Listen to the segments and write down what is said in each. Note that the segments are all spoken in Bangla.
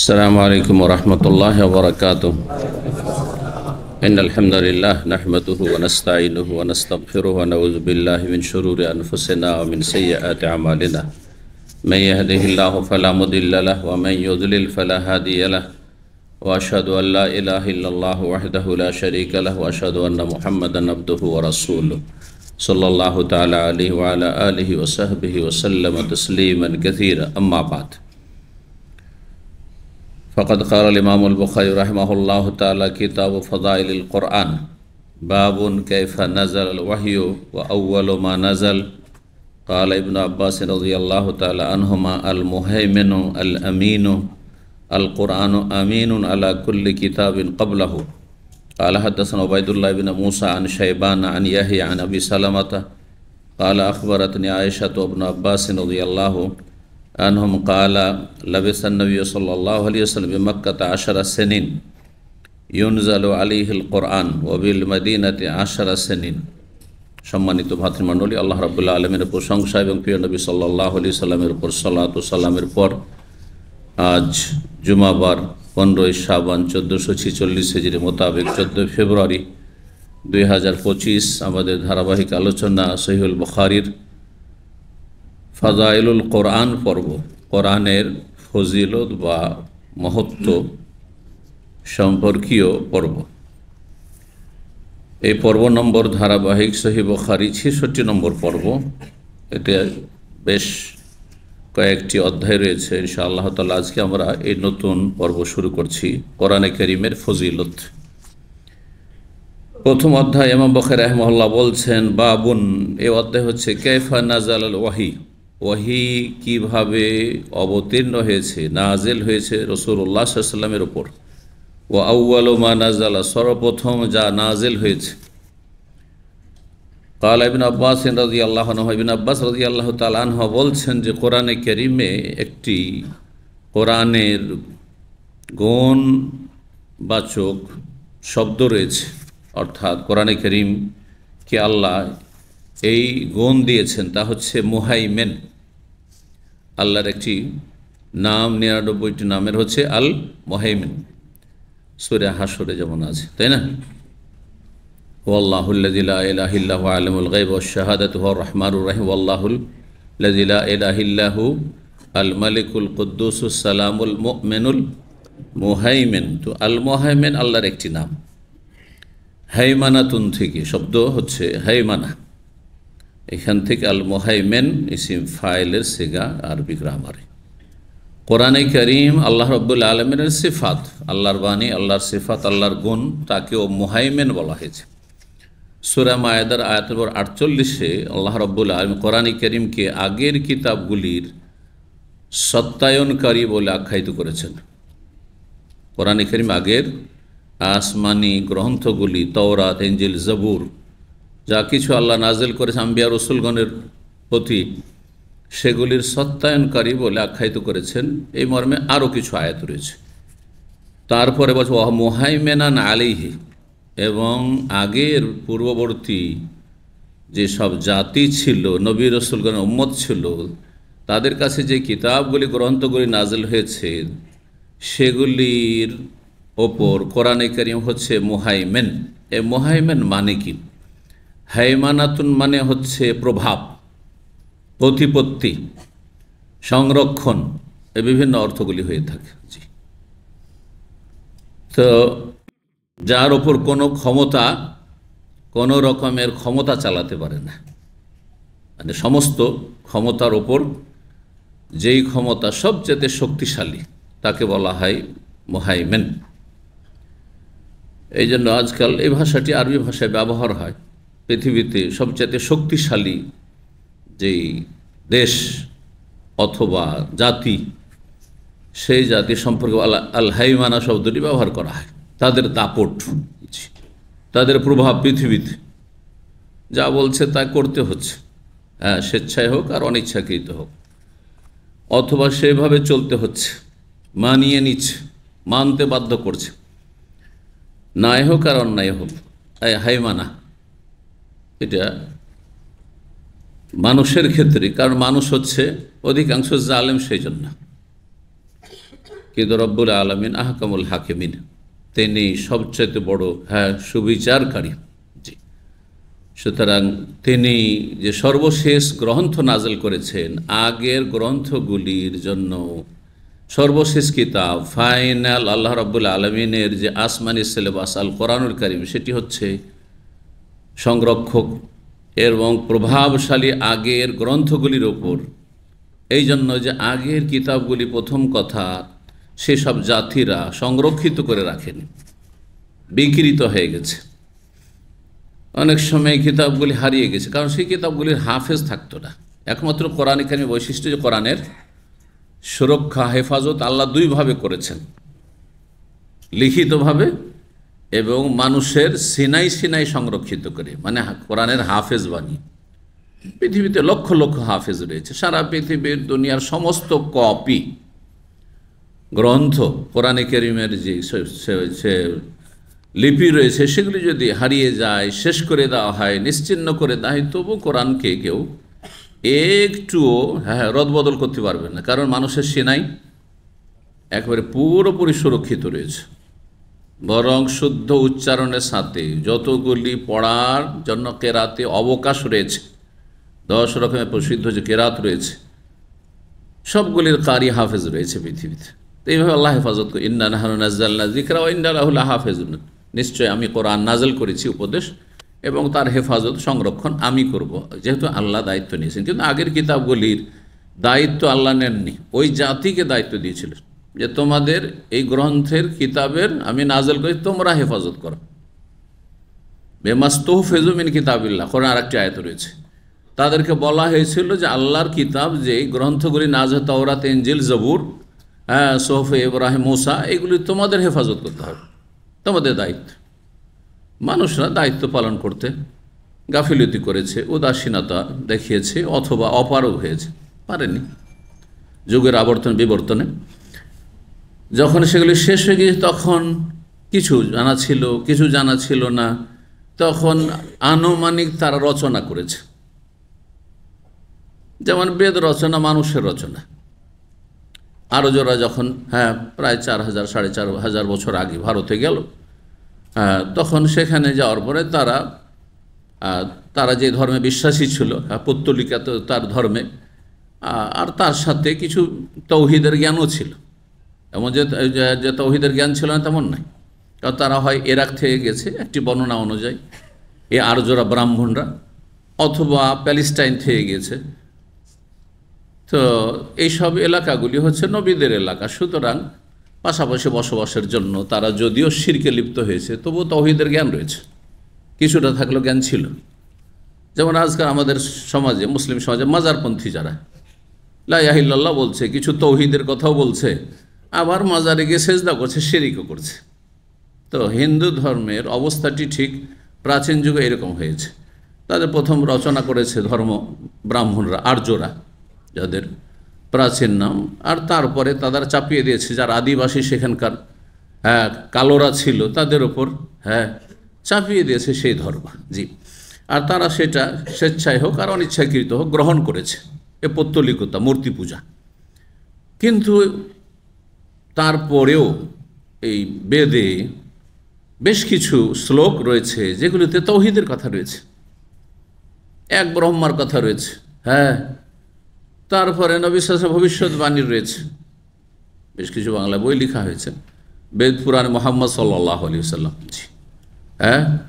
السلام عليكم ورحمة الله وبركاته. إن الحمد لله نحمده ونستعينه ونستغفره ونعوذ بالله من شرور أنفسنا ومن سيئات أعمالنا. من يهده الله فلا مضل له ومن يضلل فلا هادي له وأشهد أن لا إله إلا الله وحده لا شريك له وأشهد أن محمدا عبده ورسوله صلى الله تعالى عليه وعلى آله وصحبه وسلم تسليما كثيرا. أما بعد، فقد قال الإمام البخاري رحمه الله تعالى كتاب فضائل القرآن باب كيف نزل الوحي وأول ما نزل. قال ابن عباس رضي الله تعالى عنهما المهيمن الأمين القرآن أمين على كل كتاب قبله. قال حدثنا عبيد الله بن موسى عن شيبان عن يحيى عن أبي سلمة قال أخبرتني عائشة وابن عباس رضي الله عنهم قال لبث النبي صلى الله عليه وسلم بمكة 10 سنين ينزل عليه القرآن وبالمدينة 10 سنين. সম্মানিত ভাতৃমণ্ডলী, আল্লাহ রাব্বুল আলামিনের প্রশংসা এবং প্রিয় নবী সাল্লাল্লাহু আলাইহি সাল্লামের উপর সালাত ও সালামের পর আজ জুমাবার 15 শাবান 1446 হিজরি মোতাবেক 14 ফেব্রুয়ারি 2025 আমাদের ধারাবাহিক আলোচনা সহিহুল বুখারীর ফাজাইলুল কোরআন পর্ব, কোরআনের ফজিলত বা মহত্ব সম্পর্কীয় পর্ব। এই পর্ব নম্বর ধারাবাহিক সহিহ বুখারী 66 নম্বর পর্ব। এতে বেশ কয়েকটি অধ্যায় রয়েছে। ইনশাআল্লাহ তাআলা আজকে আমরা এই নতুন পর্ব শুরু করছি, কোরআনে কারীমের ফজিলত। প্রথম অধ্যায় ইমাম বুখারী রাহিমাহুল্লাহ বলছেন বাবুন, এই অধ্যায় হচ্ছে কাইফা নাজালাল ওয়াহি, ওয়াহি কিভাবে অবতীর্ণ হয়েছে, নাজিল হয়েছে রাসূলুল্লাহ সাল্লাল্লাহু আলাইহি ওয়াসাল্লামের উপর। ওয়া আউয়ালু মা নাজালা, সর্বপ্রথম যা নাজিল হয়েছে। কাল ইবনে আব্বাস রাদিয়াল্লাহু আনহু, ইবনে আব্বাস রাদিয়াল্লাহু তাআলা আনহু বলছেন যে কোরআনে কারীমে একটি কোরআনের গুণবাচক শব্দ রয়েছে, অর্থাৎ কোরআনে কারীমকে আল্লাহ এই গুণ দিয়েছেন, তা হচ্ছে মুহাইমেন। আল্লাহর একটি নাম 99টি নামের হচ্ছে আল মুহাইমেন, সূরা হাশরে যেমন আছে, তাই না? ওয়াল্লাহুল্লাযী লা ইলাহা ইল্লা হুয়া আলিমুল গায়বি ওয়াশ শাহাদাতু হুয়ার রাহমানুর রাহিম। ওয়াল্লাহুল্লাযী লা ইলাহা ইল্লা হু আল মালিকুল কুদ্দুসুস সালামুল মুমিনুল মুহাইমিন। তো আল মুহাইমিন আল্লাহর একটি নাম। হাইমানাতুন থেকে শব্দ হচ্ছে হাইমানা, এখান থেকে আল মুহাইমিন ইসিম ফাইলের সিগা আরবি গ্রামারে। কোরআনে কারীম আল্লাহ রাব্বুল আলামিনের সিফাত, আল্লাহর বাণী, আল্লাহর সিফাত, আল্লাহর গুণ, তাকেও মুহাইমিন বলা হয়েছে। সূরা মায়েদার আয়াত নম্বর 48-এ আল্লাহ রাব্বুল আলামিন কোরআনে কারীমকে আগের কিতাবগুলির সত্যায়নকারী বলে আখ্যায়িত করেছেন। কোরআনে কারীম আগের আসমানি গ্রন্থগুলি, তাওরাত, ইনজিল, জবুর, যা কিছু আল্লাহ নাজিল করেছে আম্বিয়া রাসূলগণের প্রতি, সেগুলির সত্যায়নকারী বলে আখ্যায়িত করেছেন। এই মর্মে আরও কিছু আয়াত রয়েছে। তারপরে বলছে ওয়া মুহাইমিনান আলাইহি, এবং আগের পূর্ববর্তী যেসব জাতি ছিল, নবী রাসূলগণের উম্মত ছিল, তাদের কাছে যে কিতাবগুলি, গ্রন্থগুলি নাজিল হয়েছে, সেগুলির ওপর কোরআনে কারীম হচ্ছে মুহাইমিন। এই মুহাইমিন মানে কি? হাইমানাতুন মানে হচ্ছে প্রভাব, প্রতিপত্তি, সংরক্ষণ, এ বিভিন্ন অর্থগুলি হয়ে থাকে। জি, তো যার ওপর কোনো ক্ষমতা, কোনো রকমের ক্ষমতা চালাতে পারে না, মানে সমস্ত ক্ষমতার ওপর যেই ক্ষমতা সবচেয়ে শক্তিশালী, তাকে বলা হয় মুহাইমিন। এই জন্য আজকাল এই ভাষাটি আরবি ভাষায় ব্যবহার হয়। পৃথিবীতে সবচেয়ে শক্তিশালী যেই দেশ অথবা জাতি, সেই জাতি সম্পর্কে আল হাইমানা শব্দটি ব্যবহার করা হয়। তাদের দাপট, তাদের প্রভাব পৃথিবীতে, যা বলছে তা করতে হচ্ছে, হ্যাঁ, স্বেচ্ছায় হোক আর অনিচ্ছাকৃত হোক, অথবা সেভাবে চলতে হচ্ছে, মানিয়ে নিচ্ছে, মানতে বাধ্য করছে, ন্যায় হোক আর অন্যায় হোক। হাইমানা এটা মানুষের ক্ষেত্রে, কারণ মানুষ হচ্ছে অধিকাংশ জালেম, সেই জন্য কিন্তু রব্বুল আলামিন আহকামুল হাকিমিন, তিনি সবচেয়ে বড় সুবিচারকারী। জি, সুতরাং তিনি যে সর্বশেষ গ্রন্থ নাজেল করেছেন, আগের গ্রন্থগুলির জন্য সর্বশেষ কিতাব ফাইনাল আল্লাহ রাব্বুল আলামিনের যে আসমানি সিলেবাস আল কোরআনুল কারীম, সেটি হচ্ছে সংরক্ষক এবং প্রভাবশালী আগের গ্রন্থগুলির ওপর। এই জন্য যে আগের কিতাবগুলি প্রথম কথা সেসব জাতিরা সংরক্ষিত করে রাখেনি, বিকৃত হয়ে গেছে। অনেক সময় কিতাবগুলি হারিয়ে গেছে, কারণ সেই কিতাবগুলির হাফেজ থাকতো না। একমাত্র কোরআন কারীমের বৈশিষ্ট্য যে কোরআনের সুরক্ষা, হেফাজত আল্লাহ দুইভাবে করেছেন, লিখিতভাবে এবং মানুষের সিনাই সিনাই সংরক্ষিত করে, মানে কোরআনের হাফেজ বানিয়ে। পৃথিবীতে লক্ষ লক্ষ হাফেজ রয়েছে, সারা পৃথিবীর দুনিয়ার সমস্ত কপি গ্রন্থ কোরআনে কারীমের যে লিপি রয়েছে, সেগুলি যদি হারিয়ে যায়, শেষ করে দেওয়া হয়, নিশ্চিহ্ন করে দেওয়া হয়, তবু কোরআনকে কেউ একটুও রদবদল করতে পারবে না, কারণ মানুষের সিনাই একেবারে পুরোপুরি সুরক্ষিত রয়েছে। বরং শুদ্ধ উচ্চারণের সাথে যতগুলি পড়ার জন্য কেরাতে অবকাশ রয়েছে, 10 রকমের প্রসিদ্ধ যে কেরাত রয়েছে, সবগুলির কারি হাফেজ রয়েছে পৃথিবীতে। তো এইভাবে আল্লাহ হেফাজত করে, ইন্না নাহনু নাজ্জালনা যিকরা ওয়া ইন্না লাহু লাহাফিজুন, নিশ্চয় আমি কোরআন নাজেল করেছি উপদেশ, এবং তার হেফাজত সংরক্ষণ আমি করব, যেহেতু আল্লাহ দায়িত্ব নিয়েছেন। কিন্তু আগের কিতাবগুলির দায়িত্ব আল্লাহ নেননি, ওই জাতিকে দায়িত্ব দিয়েছিলেন যে তোমাদের এই গ্রন্থের কিতাবের আমি নাজেল করি, তোমরা হেফাজত করো। বেমাস্তহফিজু মিন কিতাবিল্লাহ, কোরআন আরেকটি আয়াত রয়েছে। তাদেরকে বলা হয়েছিল যে আল্লাহর কিতাব, যে গ্রন্থগুলি নাজেল, তাওরাত, ইনজিল, জবুর, সোহফে ইব্রাহিম, মুসা, এগুলি তোমাদের হেফাজত করতে হবে, তোমাদের দায়িত্ব। মানুষরা দায়িত্ব পালন করতে গাফিলতি করেছে, উদাসীনতা দেখিয়েছে, অথবা অপারগ হয়েছে, পারেনি। যুগের আবর্তন বিবর্তনে যখন সেগুলি শেষ হয়ে গিয়েছে, তখন কিছু জানা ছিল, কিছু জানা ছিল না, তখন আনুমানিক তারা রচনা করেছে। যেমন বেদ রচনা মানুষের রচনা। আরজরা যখন প্রায় 4000 4500 বছর আগে ভারতে গেল, তখন সেখানে যাওয়ার পরে তারা যে ধর্মে বিশ্বাসী ছিল, পৌত্তলিকা তার ধর্মে, আর তার সাথে কিছু তৌহিদের জ্ঞানও ছিল। এমন যে তৌহিদের জ্ঞান ছিল না তেমন নাই, কারণ তারা হয় ইরাক থেকে গেছে একটি বর্ণনা অনুযায়ী, এই আরজরা ব্রাহ্মণরা, অথবা প্যালেস্টাইন থেকে গেছে। তো এইসব এলাকাগুলি হচ্ছে নবীদের এলাকা, সুতরাং পাশাপাশি বসবাসের জন্য তারা যদিও শিরকে লিপ্ত হয়েছে, তবুও তৌহিদের জ্ঞান রয়েছে, কিছুটা থাকলেও জ্ঞান ছিল। যেমন আজকাল আমাদের সমাজে, মুসলিম সমাজে মাজারপন্থী যারা লা ইলাহা ইল্লাল্লাহ বলছে, কিছু তৌহিদের কথাও বলছে, আবার মাজারে গিয়ে সেজদা করছে, শিরকও করছে। তো হিন্দু ধর্মের অবস্থাটি ঠিক প্রাচীন যুগে এরকম হয়েছে। তাদের প্রথম রচনা করেছে ধর্ম ব্রাহ্মণরা, আর্যরা, যাদের প্রাচীন নাম, আর তারপরে তারা চাপিয়ে দিয়েছে যারা আদিবাসী সেখানকার কালোরা ছিল, তাদের ওপর চাপিয়ে দিয়েছে সেই ধর্ম। জি, আর তারা সেটা স্বেচ্ছায় হোক আর অনিচ্ছাকৃত হোক গ্রহণ করেছে, এ পৌত্তলিকতা, মূর্তি পূজা। কিন্তু তারপরেও এই বেদে বেশ কিছু শ্লোক রয়েছে যেগুলিতে তৌহিদের কথা রয়েছে, এক ব্রহ্মার কথা রয়েছে, তারপরে নবী সাল্লাল্লাহু আলাইহি ওয়াসাল্লাম ভবিষ্যৎবাণী রয়েছে। বেশ কিছু বাংলা বই লেখা হয়েছে বেদ পুরাণে, মুহাম্মদ সাল্লাল্লাহু আলাইহি ওয়াসাল্লাম,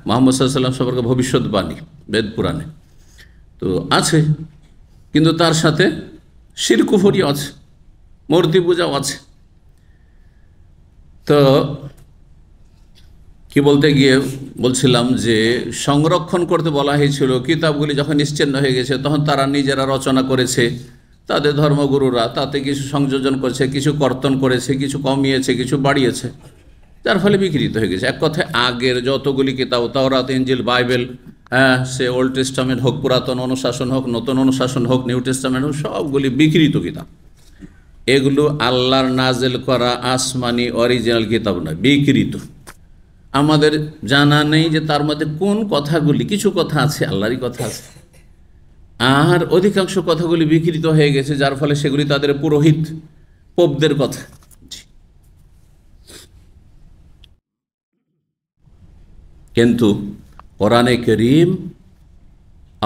মুহাম্মদ সাল্লাল্লাহু আলাইহি ওয়াসাল্লাম সম্পর্কে ভবিষ্যৎবাণী বেদ পুরাণে তো আছে। কিন্তু তার সাথে শিরক কুফরিও আছে, মূর্তি পূজাও আছে। তো কি বলতে গিয়ে বলছিলাম যে সংরক্ষণ করতে বলা হয়েছিল। কিতাবগুলি যখন নিশ্চিহ্ন হয়ে গেছে, তখন তারা নিজেরা রচনা করেছে, তাদের ধর্মগুরুরা তাতে কিছু সংযোজন করেছে, কিছু কর্তন করেছে, কিছু কমিয়েছে, কিছু বাড়িয়েছে, যার ফলে বিকৃত হয়ে গেছে। এক কথায় আগের যতগুলি কিতাব, তাওরাত, ইনজিল, বাইবেল, সে ওল্ড টেস্টামেন্ট হোক, পুরাতন অনুশাসন হোক, নতুন অনুশাসন হোক, নিউ টেস্টামেন্ট হোক, সবগুলি বিকৃত কিতাব। এগুলো আল্লাহর নাজেল করা আসমানি অরিজিনাল কিতাব নয়, বিকৃত। আমাদের জানা নেই যে তার মধ্যে কোন কথাগুলি, কিছু কথা আছে আল্লাহরই কথা আছে, আর অধিকাংশ কথাগুলি বিকৃত হয়ে গেছে, যার ফলে সেগুলি তাদের পুরোহিত পোপদের কথা। কিন্তু কোরআনে কারীম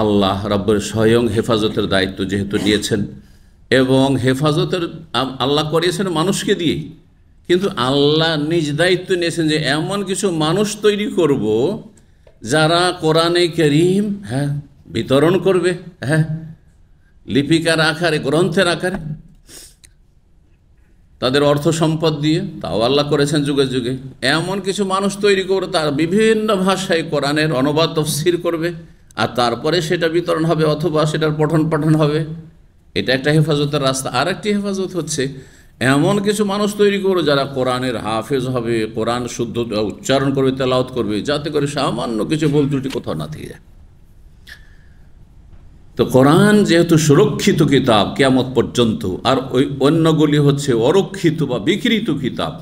আল্লাহ রাব্বুল স্বয়ং হেফাজতের দায়িত্ব যেহেতু নিয়েছেন, এবং হেফাজতের আল্লাহ করিয়েছেন মানুষকে দিয়ে, কিন্তু আল্লাহ নিজ দায়িত্ব নিয়েছেন যে এমন কিছু মানুষ তৈরি করব যারা কোরআনে কারীম বিতরণ করবে, লিপিকার আকারে, গ্রন্থের আকারে, তাদের অর্থ সম্পদ দিয়ে, তাও আল্লাহ করেছেন যুগে যুগে। এমন কিছু মানুষ তৈরি করে তার বিভিন্ন ভাষায় কোরআনের অনুবাদ তাফসীর করবে, আর তারপরে সেটা বিতরণ হবে অথবা সেটার পঠন পাঠন হবে। এটা একটা হেফাজতের রাস্তা। আর একটি হেফাজত হচ্ছে এমন কিছু মানুষ তৈরি করবে যারা কোরআনের হাফেজ হবে, কোরআন শুদ্ধ উচ্চারণ করবে, তেলাওয়াত করবে, যাতে করে সামান্য কিছু ভুল ত্রুটি কোথাও না থেকে যায়। তো কোরআন যেহেতু সুরক্ষিত কিতাব কিয়ামত পর্যন্ত, আর ওই অন্যগুলি হচ্ছে অরক্ষিত বা বিকৃত কিতাব,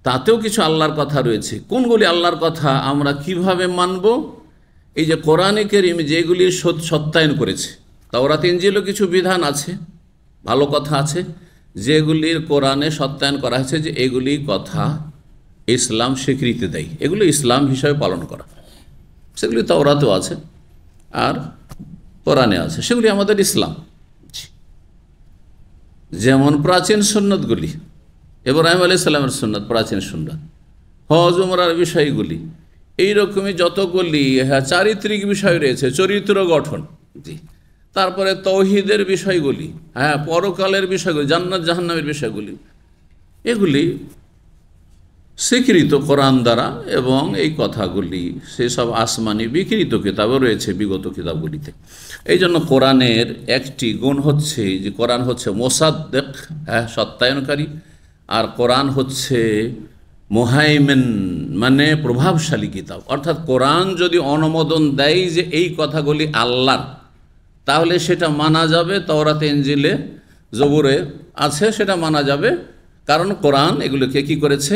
তাতেও কিছু আল্লাহর কথা রয়েছে। কোনগুলি আল্লাহর কথা আমরা কিভাবে মানব? এই যে কোরআনে কারীম যেগুলি সত্যায়ন করেছে, তাওরাত ইনজিলও কিছু বিধান আছে, ভালো কথা আছে, যেগুলির কোরআনে সত্যায়ন করা হয়েছে যে এগুলি কথা ইসলাম স্বীকৃতি দেয়, এগুলো ইসলাম হিসাবে পালন করা, সেগুলি তাওরাতেও আছে আর কোরআনে আছে, সেগুলি আমাদের ইসলাম। যেমন প্রাচীন সুন্নতগুলি, ইব্রাহিম আলাইহিস সালামের সুন্নত, প্রাচীন সুন্নত, হজ উমরার বিষয়গুলি, এইরকমই যতগুলি চারিত্রিক বিষয় রয়েছে, চরিত্র গঠন, জি, তারপরে তৌহিদের বিষয়গুলি, পরকালের বিষয়গুলি, জান্নাত জাহান্নামের বিষয়গুলি, এগুলি স্বীকৃত কোরআন দ্বারা, এবং এই কথাগুলি সেসব আসমানি বিকৃত কিতাবও রয়েছে বিগত কিতাবগুলিতে। এই জন্য কোরআনের একটি গুণ হচ্ছে যে কোরআন হচ্ছে মোসাদ্দেক, সত্যায়নকারী, আর কোরআন হচ্ছে মুহাইমিন, মানে প্রভাবশালী কিতাব। অর্থাৎ কোরআন যদি অনুমোদন দেয় যে এই কথাগুলি আল্লাহর, তাহলে সেটা মানা যাবে, তাওরাতে ইনজিলে জবুরে আছে, সেটা মানা যাবে, কারণ কোরআন এগুলোকে কি করেছে?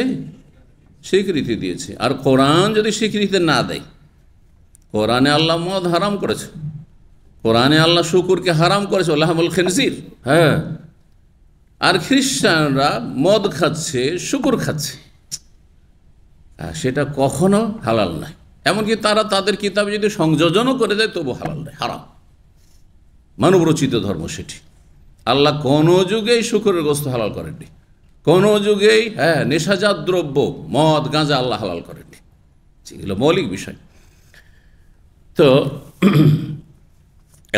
স্বীকৃতি দিয়েছে। আর কোরআন যদি স্বীকৃতি না দেয়, কোরআনে আল্লাহ মদ হারাম করেছে, কোরআনে আল্লাহ শুকুরকে হারাম করেছে, লাহমুল খিনজির, আর খ্রিস্টানরা মদ খাচ্ছে, শুকুর খাচ্ছে, সেটা কখনো হালাল নয়। এমনকি তারা তাদের কিতাবে যদি সংযোজনও করে দেয় তবু হালাল নয়, হারাম, মানবরচিত ধর্ম সেটি। আল্লাহ কোনো যুগেই শুকুরের গোস্ত হালাল করেননি, কোনো যুগেই নেশাজাত দ্রব্য মদ গাঁজা আল্লাহ হালাল করেননি, এগুলো মৌলিক বিষয়। তো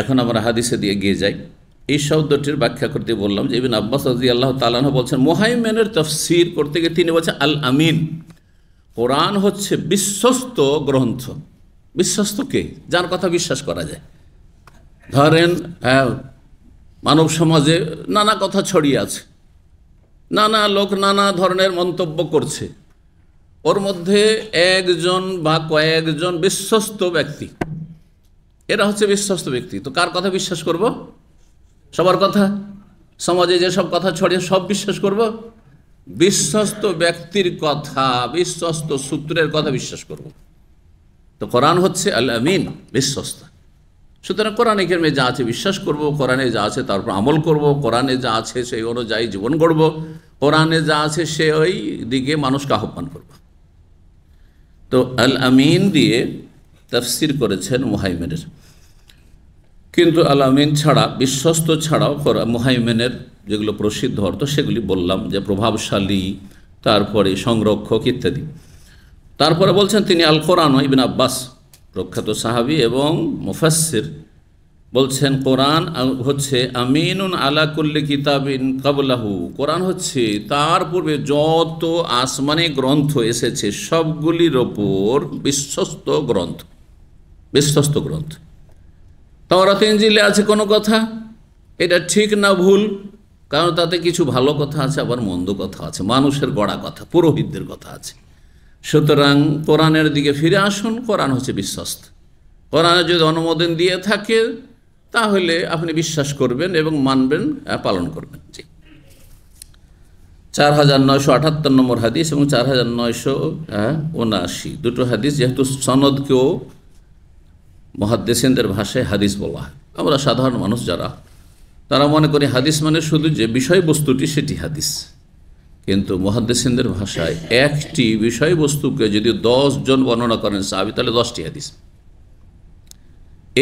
এখন আমরা হাদিসে দিয়ে গিয়ে যাই। এই শব্দটির ব্যাখ্যা করতে বললাম যে ইবনে আব্বাস রাদিয়াল্লাহু তাআলা আনহু বলছেন, মুহাইমিনের তাফসীর করতে গিয়ে তিনি বলছেন আল আমিন, কোরআন হচ্ছে বিশ্বস্ত গ্রন্থ। বিশ্বস্ত কে? যার কথা বিশ্বাস করা যায়। ধরেন মানব সমাজে নানা কথা ছড়িয়ে আছে, নানা লোক নানা ধরনের মন্তব্য করছে, ওর মধ্যে একজন বা কয়েকজন বিশ্বস্ত ব্যক্তি, এরা হচ্ছে বিশ্বস্ত ব্যক্তি। তো কার কথা বিশ্বাস করব? সবার কথা? সমাজে যেসব কথা ছড়িয়ে সব বিশ্বাস করব? বিশ্বস্ত ব্যক্তির কথা, বিশ্বস্ত সূত্রের কথা বিশ্বাস করব। তো কোরআন হচ্ছে আল আমিন, বিশ্বস্ত। সুতরাং কোরআনে কারীমে যা আছে বিশ্বাস করব, কোরআনে যা আছে তার উপর আমল করব, কোরআনে যা আছে সেই অনুযায়ী জীবন গড়ব, কোরআনে যা আছে সে ওই দিকে মানুষকে আহ্বান করব। তো আল আমিন দিয়ে তাফসীর করেছেন মুহাইমিনের। কিন্তু আল আমিন ছাড়া, বিশ্বস্ত ছাড়াও মুহাইমিনের যেগুলো প্রসিদ্ধ অর্থ সেগুলি বললাম, যে প্রভাবশালী, তারপরে সংরক্ষক ইত্যাদি। তারপরে বলছেন তিনি আল কোরআন, ইবনে আব্বাস প্রখ্যাত সাহাবী এবং মুফাসসির, বলছেন কোরআন হচ্ছে আমিনুন আলা কুল্লি কিতাবিন ক্বাবলাহু, কোরআন হচ্ছে তার পূর্বে যত আসমানি গ্রন্থ এসেছে সবগুলির ওপর বিশ্বস্ত গ্রন্থ, বিশ্বস্ত গ্রন্থ। তাওরাত ইনজিলে আছে কোনো কথা, এটা ঠিক না ভুল, কারণ তাতে কিছু ভালো কথা আছে, আবার মন্দ কথা আছে, মানুষের গড়া কথা, পুরোহিতদের কথা আছে। সুতরাং কোরআনের দিকে ফিরে আসুন, কোরআন হচ্ছে বিশ্বস্ত। কোরআনে যদি অনুমোদন দিয়ে থাকে তাহলে আপনি বিশ্বাস করবেন এবং মানবেন, পালন করবেন। জি, 4978 নম্বর হাদিস এবং 4979 দুটো হাদিস, যেহেতু সনদকেও মুহাদ্দিসিনদের ভাষায় হাদিস বলা হয়। আমরা সাধারণ মানুষ যারা, তারা মনে করি হাদিস মানে শুধু যে বিষয়বস্তুটি সেটি হাদিস, কিন্তু মুহাদ্দিসিনদের ভাষায় একটি বিষয়বস্তুকে যদি 10 জন বর্ণনা করেন সাহাবী, তাহলে 10টি হাদিস।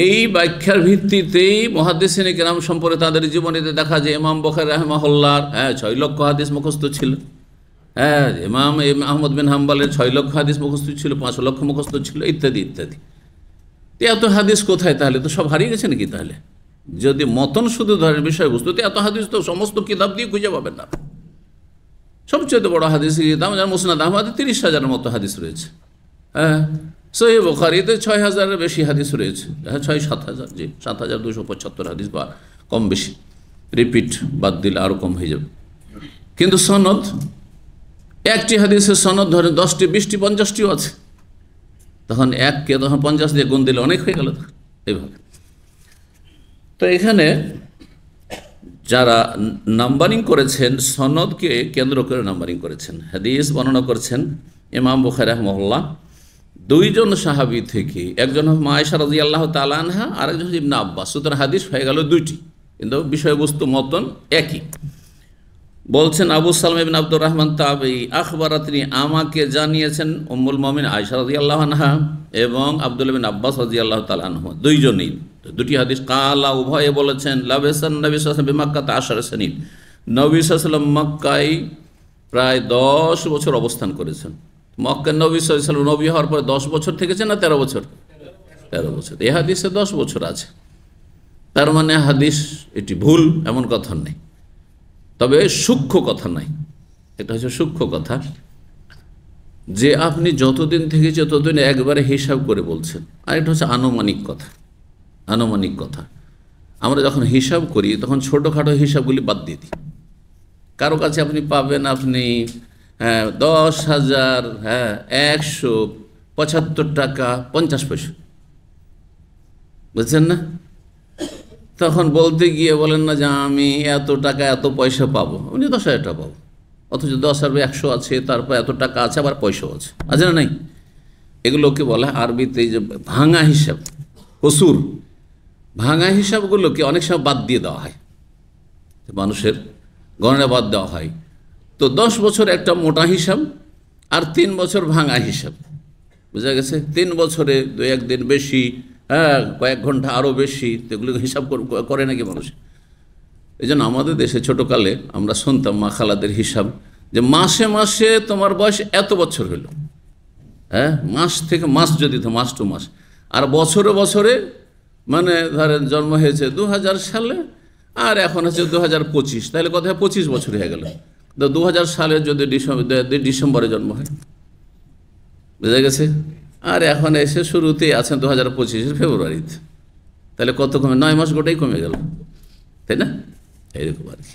এই ব্যাখ্যার ভিত্তিতেই মুহাদ্দিসিনে কেরাম সম্পর্কে তাদের জীবনীতে দেখা যায় ইমাম বুখারী রাহিমাহুল্লাহর 6 লক্ষ হাদিস মুখস্থ ছিল। ইমাম আহমদ বিন হাম্বলের 6 লক্ষ হাদিস মুখস্থ ছিল, 5 লক্ষ মুখস্থ ছিল, ইত্যাদি ইত্যাদি। এত হাদিস কোথায়? তাহলে তো সব হারিয়ে গেছে নাকি? তাহলে যদি মতন শুধু ধরেন বিষয়বস্তু, এত হাদিস তো সমস্ত কিতাব দিয়ে খুঁজে পাবেন না। সবচেয়ে বড় হাদিস কিতাব মুসনাদ আহমদে 30,000-এর মতো হাদিস রয়েছে। সহিহ বুখারীতে 6,000-এর বেশি হাদিস রয়েছে। 6-7,000, জি 7,275 হাদিস বা কম বেশি, রিপিট বাদ দিলে আরও কম হয়ে যাবে। কিন্তু সনদ, একটি হাদিসের সনদ ধরেন 10টি, 20টি, 50টিও আছে। তখন এককে তখন 50 দিয়ে গুণ দিলে অনেক হয়ে গেল এইভাবে। তো এখানে যারা নাম্বারিং করেছেন, সনদকে কেন্দ্র করে নাম্বারিং করেছেন, হাদিস বর্ণনা করেছেন ইমাম বুখারী রাহিমাহুল্লাহ 2 জন সাহাবী থেকে, একজন মা আয়েশা রাদিয়াল্লাহু তাআলা আনহা, আরেকজন ইবনে আব্বাস। সুতরাং হাদিস হয়ে গেল 2টি, কিন্তু বিষয়বস্তু মতন একই। বলছেন আবু সালমা ইবনে আব্দুর রহমান তাবেঈ, আখবারাতনি, আমাকে জানিয়েছেন উম্মুল মুমিনিন আয়েশা রাদিয়াল্লাহু আনহা এবং আব্দুল্লাহ বিন আব্বাস রাদিয়াল্লাহু তাআলা আনহু, 2 জনেই। 2টি হাদিস কালা, উভয়ে বলেছেন লাবেসান নবী সাল্লাল্লাহু আলাইহি ওয়াসাল্লাম বিমাক্কাতে 10 সনিন, নবী সাল্লাল্লাহু আলাইহি ওয়াসাল্লাম মক্কায় প্রায় 10 বছর অবস্থান করেছেন। মক্কায় নবী সাল্লাল্লাহু আলাইহি ওয়াসাল্লাম নবী হওয়ার পরে 10 বছর থেকেছেন না 13 বছর? 13 বছর। এই হাদিসে 10 বছর আছে। তার মানে হাদিস এটি ভুল এমন কথা নেই, তবে সূক্ষ্ম কথা নাই। এটা হচ্ছে সূক্ষ্ম কথা যে আপনি যতদিন থেকে ততদিন একবারে হিসাব করে বলছেন, আর এটা হচ্ছে আনুমানিক কথা। আনুমানিক কথা আমরা যখন হিসাব করি তখন ছোটোখাটো হিসাবগুলি বাদ দিয়ে দিই। কারো কাছে আপনি পাবেন আপনি 10,175 টাকা 50 পয়সা, বুঝছেন না? তখন বলতে গিয়ে বলেন না যে আমি এত টাকা এত পয়সা পাবো, উনি 10,000 টাকা পাবো, অথচ 10,100 আছে, তারপর এত টাকা আছে, আবার পয়সাও আছে না নাই? এগুলোকে বলা হয় আরবিতে যে ভাঙা হিসাব, কসুর। ভাঙা হিসাবগুলোকে অনেক সময় বাদ দিয়ে দেওয়া হয়, মানুষের গণনা বাদ দেওয়া হয়। তো 10 বছর একটা মোটা হিসাব, আর 3 বছর ভাঙা হিসাব, বোঝা গেছে? 3 বছরে 2-1 দিন বেশি, কয়েক ঘন্টা আরও বেশি, এগুলো হিসাব করে নাকি মানুষ? এই জন্য আমাদের দেশে ছোটোকালে আমরা শুনতাম মা খালাদের হিসাব, যে মাসে মাসে তোমার বয়স এত বছর হলো, মাস থেকে মাস যদি তো মাস টু মাস, আর বছরে বছরে মানে ধরেন জন্ম হয়েছে 2000 সালে, আর এখন হচ্ছে 2025, তাহলে কোথায় 25 বছর হয়ে গেল। তো 2000 সালের যদি ডিসেম্বরে জন্ম হয়, বুঝা গেছে? আর এখন এসে শুরুতেই আছেন 2025-এর ফেব্রুয়ারিতে, তাহলে কত কমে? 9 মাস গোটাই কমে গেল, তাই না? এইরকম আর কি।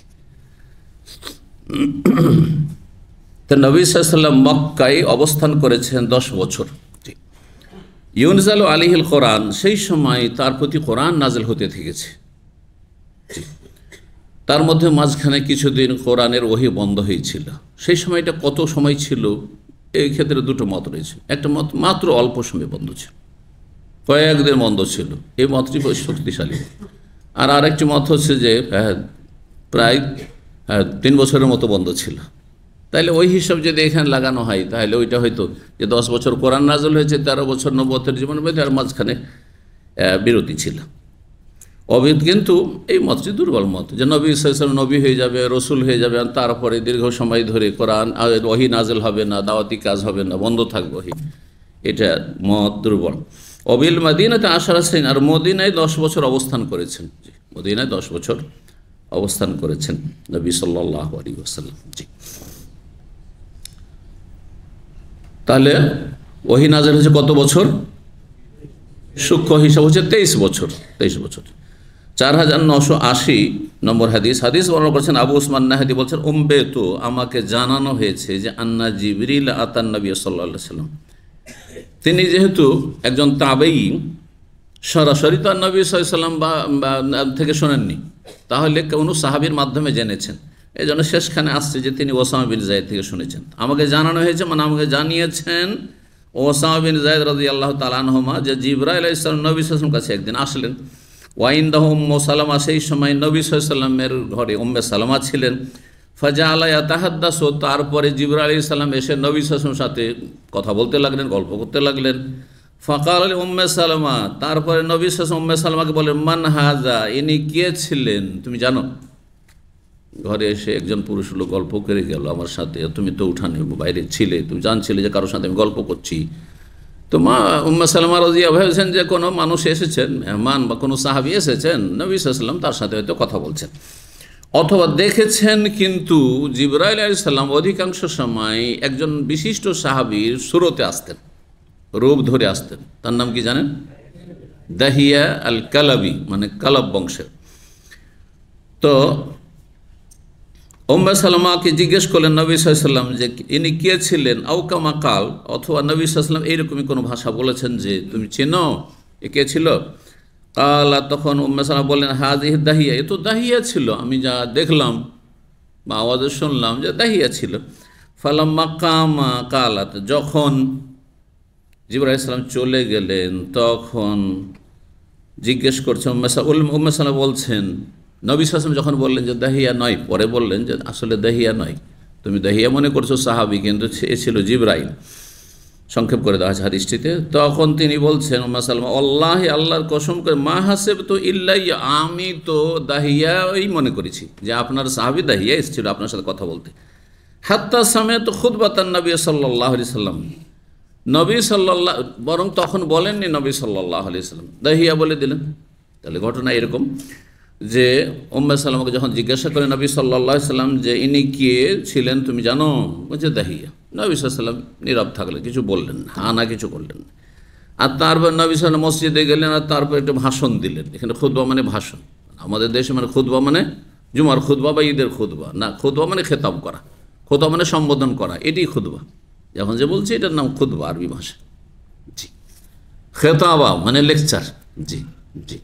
তো নবী সাল্লাল্লাহু আলাইহি ওয়াসাল্লাম মক্কায় অবস্থান করেছেন 10 বছর। ইউনজালু আলাইহিল কোরআন, সেই সময় তার প্রতি কোরআন নাজিল হতে থেকেছে। তার মধ্যে মাঝখানে কিছুদিন কোরআনের ওহী বন্ধ হয়েছিল। সেই সময়টা কত সময় ছিল? এই ক্ষেত্রে 2টো মত রয়েছে। একটা মত মাত্র অল্প সময় বন্ধ ছিল, কয়েকদিন বন্ধ ছিল, এই মতটি শক্তিশালী। আর আরেকটি মত হচ্ছে যে প্রায় 3 বছরের মতো বন্ধ ছিল। তাহলে ওই হিসাব যদি এখানে লাগানো হয়, তাহলে ওইটা হয়তো যে 10 বছর কোরআন নাযিল হয়েছে, 13 বছর নবুয়তের জীবন বেঁধে, আর মাঝখানে বিরতি ছিল। কিন্তু এই মতটি দুর্বল মত, যে নবী সাল্লাল্লাহু আলাইহি ওয়াসাল্লাম নবী হয়ে যাবে, রসুল হয়ে যাবে, আর তারপরে দীর্ঘ সময় ধরে কোরআন ওহী নাজিল হবে না, দাওয়াতি কাজ হবে না, বন্ধ থাকবে ওহী। এটা মত দুর্বল। অবিল মদিনাতে 10 সিন, আর মদিনায় 10 বছর অবস্থান করেছেন। জি, মদিনায় 10 বছর অবস্থান করেছেন নবী সাল্লাল্লাহু আলাইহি ওয়াসাল্লাম। জি, তাহলে ওহী নাজিল হয়েছে কত বছর? সূক্ষ্ম হিসাব হচ্ছে 23 বছর। 23 বছর। 4980 নম্বর হাদিস বর্ণনা করেছেন আবু উসমান নাহদি, বলছেন উম্বেতু, আমাকে জানানো হয়েছে যে আন্না জিবরিল আতান নবী সাল্লাল্লাহু আলাইহি ওয়াসাল্লাম, তিনি যেহেতু একজন তাবেঈ, সরাসরি তো নবী সাল্লাল্লাহু আলাইহি ওয়াসাল্লাম বা থেকে শোনেননি, তাহলে কোনো সাহাবীর মাধ্যমে জেনেছেন। এই জন্য শেষখানে আসছে যে তিনি ওসামা বিন যায়েদ থেকে শুনেছেন। আমাকে জানানো হয়েছে, মানে আমাকে জানিয়েছেন ওসামা বিন যায়েদ রাদিয়াল্লাহু তাআলা আনহুমা, যে জিবরাইল আলাইহিস সালাম নবী সাল্লাল্লাহু আলাইহি ওয়াসাল্লাম কাছে একদিন আসলেন। ওয়াইন্দাহু উম্মু সালামা, সেই সময় নবী সাল্লাল্লাহু আলাইহি ওয়াসাল্লামের ঘরে উম্মে সালামা ছিলেন। ফাজাআলা ইয়াতাহাদ্দাসু, তারপরে জিবরাইল আলাইহিস সালাম এসে নবী সাল্লাল্লাহু আলাইহি ওয়াসাল্লামের সাথে কথা বলতে লাগলেন, গল্প করতে লাগলেন। ফাকাল আলী উম্মে সালামা, তারপরে নবী সাল্লাল্লাহু আলাইহি ওয়াসাল্লাম উম্মে সালামাকে বলেন, মান হাজা, ইনি কে ছিলেন তুমি জানো? ঘরে এসে একজন পুরুষ লোক গল্প করে গেল আমার সাথে, তুমি তো উঠানে বাইরে ছিলে, তুমি জানছিলে যে কারোর সাথে আমি গল্প করছি। তো মা উম্মে সালামা রাদিয়াল্লাহু আনহা ভেবেছেন যে কোনো মানুষ এসেছেন, মেহমান বা কোনো সাহাবী এসেছেন, নবী সাল্লাল্লাহু আলাইহি ওয়াসাল্লাম তার সাথে হয়তো কথা বলছেন, অথবা দেখেছেন। কিন্তু জিবরাইল আলাইহিস সালাম অধিকাংশ সময় একজন বিশিষ্ট সাহাবীর সুরতে আসতেন, রূপ ধরে আসতেন। তার নাম কি জানেন? দাহিয়া আল কালাবি, মানে কালাব বংশের। তো উম্মে সালামাকে জিজ্ঞেস করলেন নবী সাল্লাল্লাহু আলাইহি ওয়াসাল্লাম যে ইনি কে ছিলেন, আও কামা কাল, অথবা নবী সাল্লাল্লাহু আলাইহি ওয়াসাল্লাম এইরকমই কোনো ভাষা বলেছেন যে তুমি চেনো এ কে ছিল? কালা, তখন উম্মে সালামা বললেন, হাজিহি দাহিয়া, এ তো দাহিয়া ছিল, আমি যা দেখলাম বা আওয়াজে শুনলাম যে দাহিয়া ছিল। ফালাম্মা কামা কালাত, যখন জিবরাইল আলাইহিস সালাম চলে গেলেন তখন জিজ্ঞেস করছে উম্মে সালামা বলছেন, নবী সাল্লাল্লাহু আলাইহি ওয়াসাল্লাম যখন বললেন যে দাহিয়া নয়, পরে বললেন যে আসলে দাহিয়া নয়, তুমি দাহিয়া মনে করছো সাহাবী, কিন্তু এ ছিল জিবরাইল, সংক্ষেপ করে দেওয়া আছে হাদিসটিতে। তখন তিনি বলছেন উম্মে সালামা, আল্লাহি, আল্লাহর কসম করে, মা হাসেব তো ইল্লাইয়া, আমি তো দাহিয়াই মনে করেছি যে আপনার সাহাবী দাহিয়া এসেছিল আপনার সাথে কথা বলতে। হাত্তা সামিআতু খুতবাতান নবী সাল্লাল্লাহু আলাইহি সাল্লাম, নবী সাল্লাল্লাহু, বরং তখন বলেননি নবী সাল্লাল্লাহু আলাইহি সাল্লাম, দাহিয়া বলে দিলেন। তাহলে ঘটনা এরকম যে উম্মে সালামাকে যখন জিজ্ঞাসা করে নবী সাল্লাল্লাহু আলাইহি সাল্লাম যে ইনি কে ছিলেন তুমি জানো, বলছে দাহিয়া। নবী সাল্লাল্লাহু আলাইহি সাল্লাম নীরব থাকলেন, কিছু বললেন না, না কিছু করলেন না। আর তারপর নবী সাল্লাল্লাহু আলাইহি সাল্লাম মসজিদে গেলেন, আর তারপর একটা ভাষণ দিলেন। এখানে খুতবা মানে ভাষণ, আমাদের দেশে মানে খুতবা মানে জুমার খুতবা বা ঈদের খুতবা না, খুতবা মানে খেতাব করা, খুতবা মানে সম্বোধন করা, এটাই খুতবা। যখন যে বলছি এটার নাম খুতবা আরবি ভাষা। জি, খেতাবা মানে লেকচার, জি জি,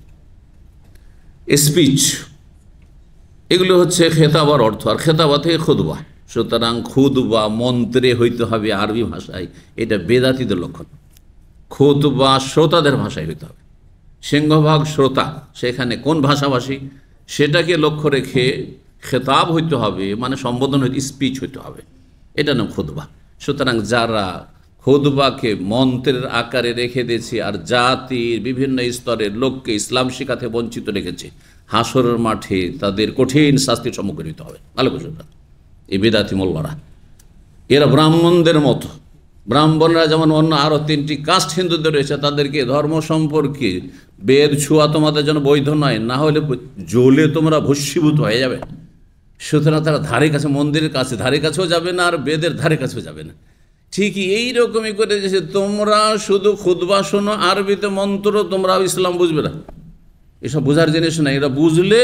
স্পিচ, এগুলো হচ্ছে খেতাবার অর্থ, আর খেতাবা থেকে খুতবা। সুতরাং খুতবা মন্ত্রে হইতে হবে আরবি ভাষায়, এটা বেদাতীদের লক্ষণ। খুতবা শ্রোতাদের ভাষায় হইতে হবে, সিংহভাগ শ্রোতা, সেখানে কোন ভাষাভাষী সেটাকে লক্ষ্য রেখে খেতাব হইতে হবে, মানে সম্বোধন হইতে, স্পিচ হইতে হবে, এটা নাম খুতবা। সুতরাং যারা খুতবাকে মন্ত্রের আকারে রেখে দিয়েছে আর জাতির বিভিন্ন স্তরের লোককে ইসলাম শিখাতে বঞ্চিত রেখেছে, হাসরের মাঠে তাদের কঠিন শাস্তির সম্মুখীন হতে হবে। ভালো বুঝুন, এই বেদাতি মোল্লারা, এরা ব্রাহ্মণদের মতো। ব্রাহ্মণরা যেমন অন্য আরও 3টি কাস্ট হিন্দুদের রয়েছে, তাদেরকে ধর্ম সম্পর্কে বেদ ছোঁয়া তোমাদের জন্য বৈধ নয়, না হলে জ্বলে তোমরা ভস্মীভূত হয়ে যাবে। সুতরাং তারা ধারে কাছে, মন্দিরের কাছে ধারে কাছেও যাবে না, আর বেদের ধারে কাছেও যাবে না। ঠিকই এইরকমই করে যে তোমরা শুধু খুতবা শোনো, আরবিতে মন্ত্র, তোমরা ইসলাম বুঝবে না, এসব বোঝার জিনিস না। এরা বুঝলে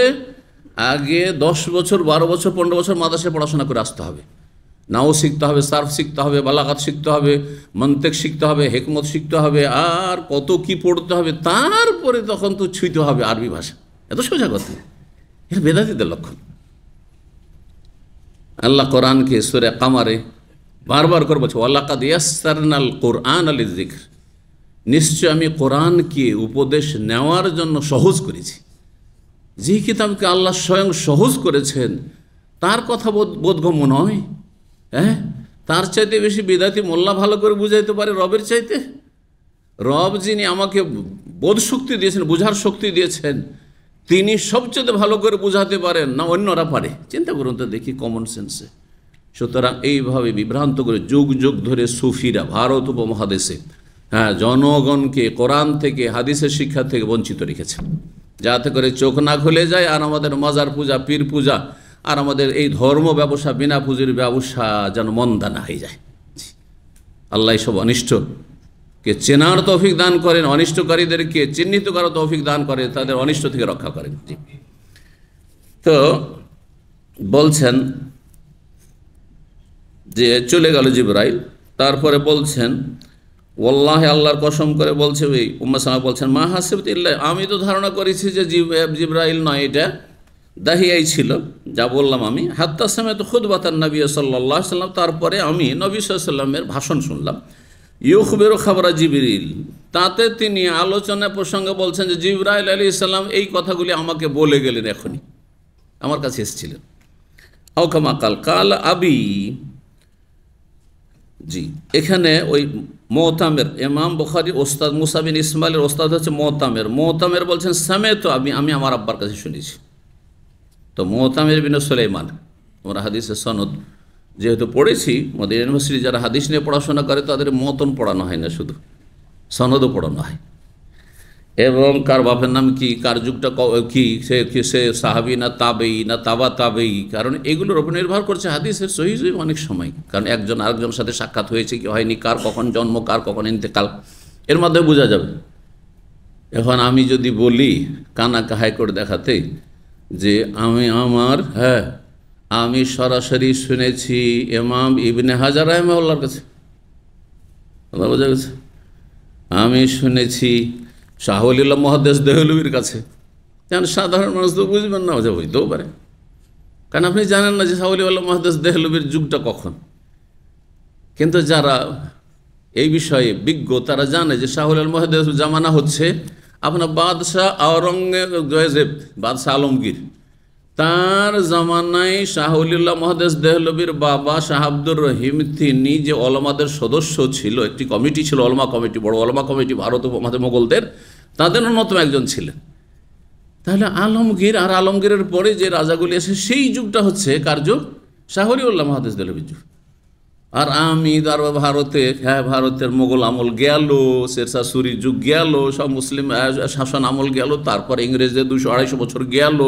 আগে 10 বছর 12 বছর 15 বছর মাদ্রাসায় পড়াশোনা করে আসতে হবে, নাও শিখতে হবে, সার্ফ শিখতে হবে, বালাগাত শিখতে হবে, মন্তেক শিখতে হবে, হেকমত শিখতে হবে, আর কত কি পড়তে হবে, তারপরে তখন তো ছুঁইতে হবে আরবি ভাষা। এত সোজা কথা, এটা বেদাতীদের লক্ষণ। আল্লাহ কোরআনকে সূরা কামারে বারবার করে বলছে, ওয়ালাকাদ ইয়াসসারনাল কুরআন লিযিকর, নিশ্চয় আমি কোরআনকে উপদেশ নেওয়ার জন্য সহজ করেছি। যে কিতাবকে আল্লাহ স্বয়ং সহজ করেছেন তার কথা বোধগম্য নয়। হ্যাঁ, তার চাইতে বেশি বিদাতি মোল্লা ভালো করে বুঝাইতে পারে রবের চাইতে? রব যিনি আমাকে বোধ শক্তি দিয়েছেন, বুঝার শক্তি দিয়েছেন, তিনি সবচেয়ে ভালো করে বুঝাতে পারেন না অন্যরা পারে? চিন্তা করুন তো দেখি, কমন সেন্সে। সুতরাং এইভাবে বিভ্রান্ত করে যুগ যুগ ধরে সুফিরা ভারত উপমহাদেশে জনগণকে কোরআন থেকে, হাদিসের শিক্ষা থেকে বঞ্চিত রেখেছে, যাতে করে চোখ না খুলে যায়, আর আমাদের মাজার পূজা, পীর পূজা, আর আমাদের এই ধর্ম ব্যবসা, বিনা পুঁজির ব্যবসা যেন মন্দা না হয়ে যায়। আল্লাহ সব অনিষ্টকে চেনার তৌফিক দান করেন, অনিষ্টকারীদেরকে চিহ্নিত করার তৌফিক দান করেন, তাদের অনিষ্ট থেকে রক্ষা করেন। জি, তো বলছেন যে চলে গেল জিবরাইল, তারপরে বলছেন ওয়াল্লাহি, আল্লাহর কসম করে বলছে, ওই উম্মে সালামা বলছেন, মা হাসিবতু ইল্লা, আমি তো ধারণা করেছি যে জিবরাইল নয়, এটা দাহিয়াই ছিল, যা বললাম আমি। হাত্তা সামিআতু খুতবাতান নবী সাল্লাল্লাহু আলাইহি সাল্লাম, তারপরে আমি নবী সাল্লাল্লাহু আলাইহি সাল্লামের ভাষণ শুনলাম। ইউখবিরু খাবরা জিবরিল, তাতে তিনি আলোচনা প্রসঙ্গে বলছেন যে জিবরাইল আলাইহিস সালাম এই কথাগুলি আমাকে বলে গেলেন, এখনই আমার কাছে এসেছিলেন। আও কামা কাল কাল আবি। জি, এখানে ওই মুতামের, ইমাম বুখারী ওস্তাদ মুসা বিন ইসমাইলের ওস্তাদ হচ্ছে মুতামের। মুতামের বলছেন সামেতো আমি আমার আব্বার কাছে শুনেছি। তো মুতামের বিন সুলাইমান, আমরা হাদিসের সনদ যেহেতু পড়েছি, মদিনা ইউনিভার্সিটি যারা হাদিস নিয়ে পড়াশোনা করে তাদের মতন পড়ানো হয় না, শুধু সনদও পড়ানো হয়। এবং কার বাপের নাম কি, কার যুগটা কি, সে সাহাবি না তাবেই না তাবা তাবেই, কারণ এগুলোর উপর নির্ভর করছে হাদিসের সহিহ অনেক সময়। কারণ একজন আরেকজনের সাথে সাক্ষাৎ হয়েছে কি হয়নি, কার কখন জন্ম, কার কখন ইন্তেকাল, এর মাধ্যমে বোঝা যাবে। এখন আমি যদি বলি কানা কাহাই করে দেখাতে যে আমি সরাসরি শুনেছি ইমাম ইবনে হাজার রাহিমাহুল্লাহর কাছে, কথা বোঝা গেছে, আমি শুনেছি শাহ ওয়ালিউল্লাহ মুহাদ্দিস দেহলভির কাছে, কারণ সাধারণ মানুষ তো বুঝবেন না, হইতেও পারে, কারণ আপনি জানেন না যে শাহ ওয়ালিউল্লাহ মুহাদ্দিস দেহলভির যুগটা কখন। কিন্তু যারা এই বিষয়ে বিজ্ঞ তারা জানে যে শাহ ওয়ালিউল্লাহ মুহাদ্দিস জামানা হচ্ছে আপনার বাদশাহ আওরঙ্গজেব, বাদশাহ আলমগীর, তার জামানায় শাহ ওয়ালিউল্লাহ মুহাদ্দিস দেহলভির বাবা শাহ আব্দুর রহিম, তিনি যে ওলামাদের সদস্য ছিল, একটি কমিটি ছিল ওলামা কমিটি, বড় ওলামা কমিটি ভারত উপমহাদেশ মোগলদের, তাদের অন্যতম একজন ছিলেন। তাহলে আলমগীর আর আলমগীরের পরে যে রাজাগুলি এসে সেই যুগটা হচ্ছে কার যুগ, শাহ ওয়ালিউল্লাহ মুহাদ্দিস দেহলভির যুগ। আর আমি ভারতে, ভারতের মোগল আমল গেল, শেরশাহ সুরির যুগ গেল, সব মুসলিম শাসন আমল গেল, তারপরে ইংরেজদের 200-250 বছর গেল,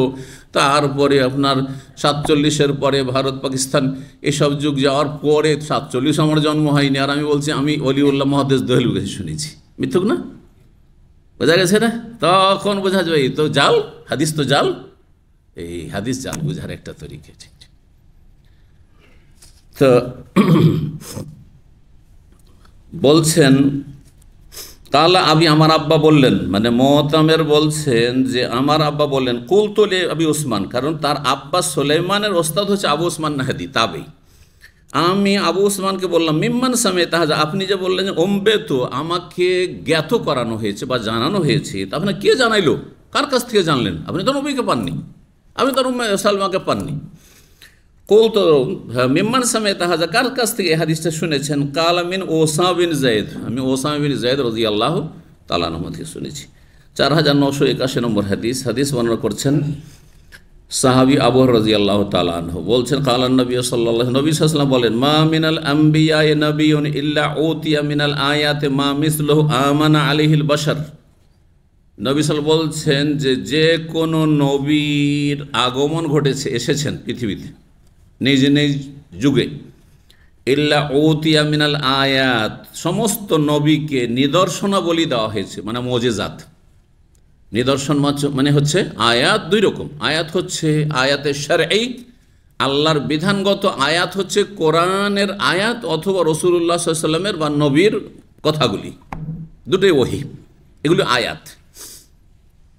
তারপরে আপনার 47-এর পরে ভারত পাকিস্তান এসব যুগ যাওয়ার পরে 47 আমার জন্ম হয়নি, আর আমি বলছি আমি ওলিউল্লাহ মুহাদ্দিস দেহলভির কাছে শুনেছি। মিথ্যুক না? বোঝা গেছে না? তখন বোঝা যাবে এই তো জাল, হাদিস তো জাল। এই হাদিস জাল বোঝার একটা তরিকা। ঠিক তো বলছেন কালা আবি, আমার আব্বা বললেন, মানে মুতামের বলছেন যে আমার আব্বা বললেন, কুলতু লি আবি উসমান, কারণ তার আব্বা সুলাইমানের ওস্তাদ হচ্ছে আবু উসমান নাহদি তাবেই। আমি আবু উসমানকে বললাম মিম্মান সামে তাহাজা, আপনি যে বললেন যে ওম্বে, তো আমাকে জ্ঞাত করানো হয়েছে বা জানানো হয়েছে, তা আপনার কে জানাইলো, কার কাছ থেকে জানলেন? আপনি তো নবীকে পাননি, আপনি তো উম্মে সালমাকে পাননি। কৌল তো মিম্মান সামে তাহাজা, কার কাছ থেকে এই হাদিসটা শুনেছেন? কাল মিন ওসামা বিন যায়েদ, আমি ওসামা বিন যায়েদ রাদিয়াল্লাহু তাআলা আনহু থেকে শুনেছি। 4981 নম্বর হাদিস। হাদিস বর্ণনা করছেন সাহাবী আবু হুরায়রা রাদিয়াল্লাহু তাআলা আনহু, বলছেন কালান নবী সাল্লাল্লাহু, নবী সাল্লাল্লাহু আলাইহি ওয়াসাল্লাম বলেন, মা মিনাল আম্বিয়ায়ে নাবিয়্যুন ইল্লা উতিয়া মিনাল আয়াতি মা মিসলুহু আমানা আলাইহিল বাশার। নবী সাল্লাল্লাহু বলছেন যে কোনো নবীর আগমন ঘটেছে, এসেছেন পৃথিবীতে নিজ নিজ যুগে, ইল্লা উতিয়া মিনাল আয়াত, সমস্ত নবীকে নিদর্শনাবলী দেওয়া হয়েছে, মানে মুজিজাত। নিদর্শন মানে হচ্ছে আয়াত দুই রকম, আয়াত হচ্ছে আয়াতে শারঈ, আল্লাহর বিধানগত আয়াত হচ্ছে কোরআনের আয়াত অথবা রাসূলুল্লাহ সাল্লাল্লাহু আলাইহি ওয়াসাল্লামের বা নবীর কথাগুলি, দুটোই ওহী, এগুলো আয়াত।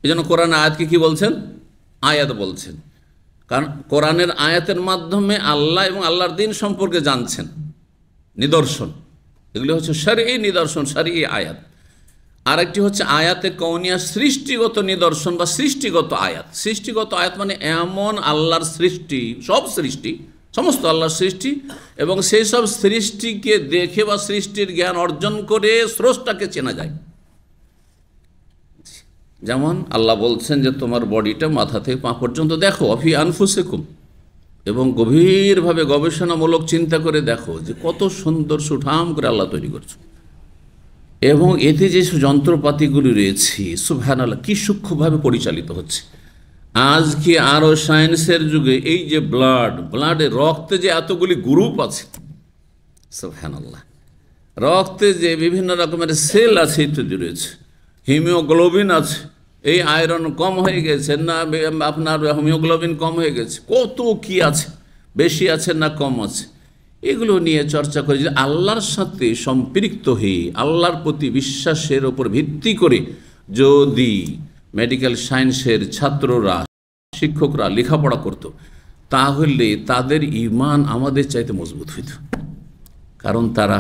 এই জন্য কোরআন আয়াতকে কি বলছেন? আয়াত বলছেন, কারণ কোরআনের আয়াতের মাধ্যমে আল্লাহ এবং আল্লাহর দ্বীন সম্পর্কে জানছেন, নিদর্শন, এগুলি হচ্ছে শারঈ নিদর্শন, শারঈ আয়াত। আরেকটি হচ্ছে আয়াতে কওনিয়া, সৃষ্টিগত নিদর্শন বা সৃষ্টিগত আয়াত। সৃষ্টিগত আয়াত মানে এমন আল্লাহর সৃষ্টি, সব সৃষ্টি, সমস্ত আল্লাহর সৃষ্টি, এবং সেই সব সৃষ্টিকে দেখে বা সৃষ্টির জ্ঞান অর্জন করে স্রষ্টাকে চেনা যায়। যেমন আল্লাহ বলছেন যে তোমার বডিটা মাথা থেকে পা পর্যন্ত দেখো, অফি আনফুসিকুম, এবং গভীরভাবে গবেষণামূলক চিন্তা করে দেখো যে কত সুন্দর সুঠাম করে আল্লাহ তৈরি করছে, এবং এতে যে যন্ত্রপাতিগুলি রয়েছে সুবহানাল্লাহ কি সূক্ষ্মভাবে পরিচালিত হচ্ছে। আজকে আরও সায়েন্সের যুগে এই যে ব্লাডে, রক্তে যে এতগুলি গ্রুপ আছে, সুবহানাল্লাহ, রক্তে যে বিভিন্ন রকমের সেল আছে ইত্যাদি রয়েছে, হিমোগ্লোবিন আছে, এই আয়রন কম হয়ে গেছে না আপনার হিমোগ্লোবিন কম হয়ে গেছে, কত কি আছে, বেশি আছে না কম আছে, এগুলো নিয়ে চর্চা করে যে আল্লাহর সাথে সম্পৃক্ত হয়ে আল্লাহর প্রতি বিশ্বাসের ওপর ভিত্তি করে যদি মেডিকেল সায়েন্সের ছাত্ররা, শিক্ষকরা লেখাপড়া করত, তাহলে তাদের ঈমান আমাদের চাইতে মজবুত হইত। কারণ তারা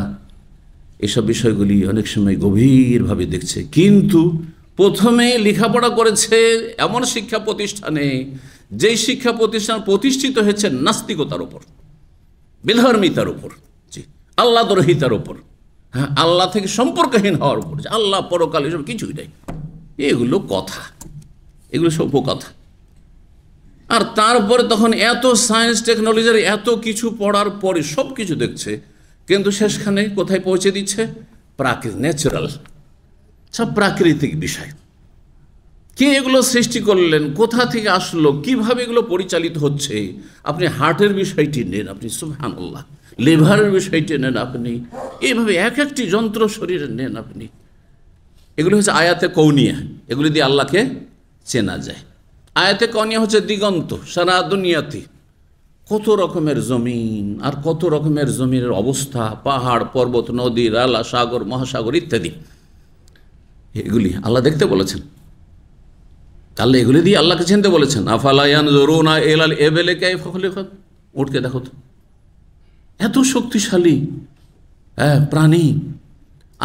এসব বিষয়গুলি অনেক সময় গভীরভাবে দেখছে, কিন্তু প্রথমে লেখাপড়া করেছে এমন শিক্ষা প্রতিষ্ঠানে যেই শিক্ষা প্রতিষ্ঠান প্রতিষ্ঠিত হয়েছে নাস্তিকতার উপর, বিধর্মিতার উপর, জি, আল্লাহ দ্রোহিতার উপর, হ্যাঁ, আল্লাহ থেকে সম্পর্কহীন হওয়ার উপর, যে আল্লাহ পরকাল এসব কিছুই নাই, এগুলো কথা, এগুলো সভ্য কথা। আর তারপরে তখন এত সায়েন্স টেকনোলজির এত কিছু পড়ার পরে সব কিছু দেখছে, কিন্তু শেষখানে কোথায় পৌঁছে দিচ্ছে? ন্যাচারাল, সব প্রাকৃতিক বিষয়। কে এগুলো সৃষ্টি করলেন, কোথা থেকে আসলো, কিভাবে এগুলো পরিচালিত হচ্ছে। আপনি হার্টের বিষয়টি নেন, আপনি সুবহানাল্লাহ, লিভারের বিষয়টি নেন আপনি, এইভাবে এক একটি যন্ত্র শরীরে নেন আপনি। এগুলো হচ্ছে আয়াতে কৌনিয়া, এগুলি দিয়ে আল্লাহকে চেনা যায়। আয়াতে কৌনিয়া হচ্ছে দিগন্ত, সারা দুনিয়াতে কত রকমের জমিন আর কত রকমের জমিনের অবস্থা, পাহাড় পর্বত, নদী, রালা, সাগর, মহাসাগর ইত্যাদি, এগুলি আল্লাহ দেখতে বলেছেন। আল্লাহ এগুলি দিয়ে আল্লাহকে চিনতে বলেছেন। আফালা ইয়ানজুরুনা ইলাল ইবলি কাইফা খুলিকাত, উঠকে দেখো তো, এত শক্তিশালী প্রাণী,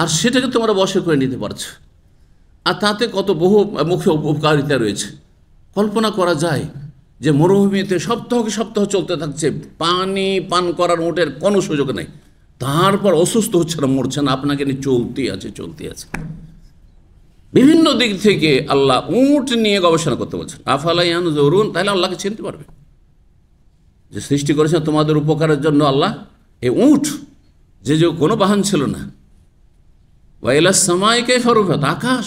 আর সেটাকে তোমরা বশে করে নিতে পারছো, আর তাতে কত বহু মুখে উপকারিতা রয়েছে। কল্পনা করা যায় যে মরুভূমিতে সপ্তাহকে সপ্তাহ চলতে থাকছে, পানি পান করার মোটের কোনো সুযোগ নেই, তারপর অসুস্থ হচ্ছে না, মরছে না, আপনাকে নিয়ে চলতে আছে। বিভিন্ন দিক থেকে আল্লাহ উট নিয়ে গবেষণা করতে বলছেন। আফালা ইয়ানজুরুন, তাহলে আল্লাহকে চিনতে পারবে যে সৃষ্টি করেছেন তোমাদের উপকারের জন্য আল্লাহ এই উট, যে কোনো বাহন ছিল না। ওয়াইলাস সামাই কাইফা রুফাত, আকাশ,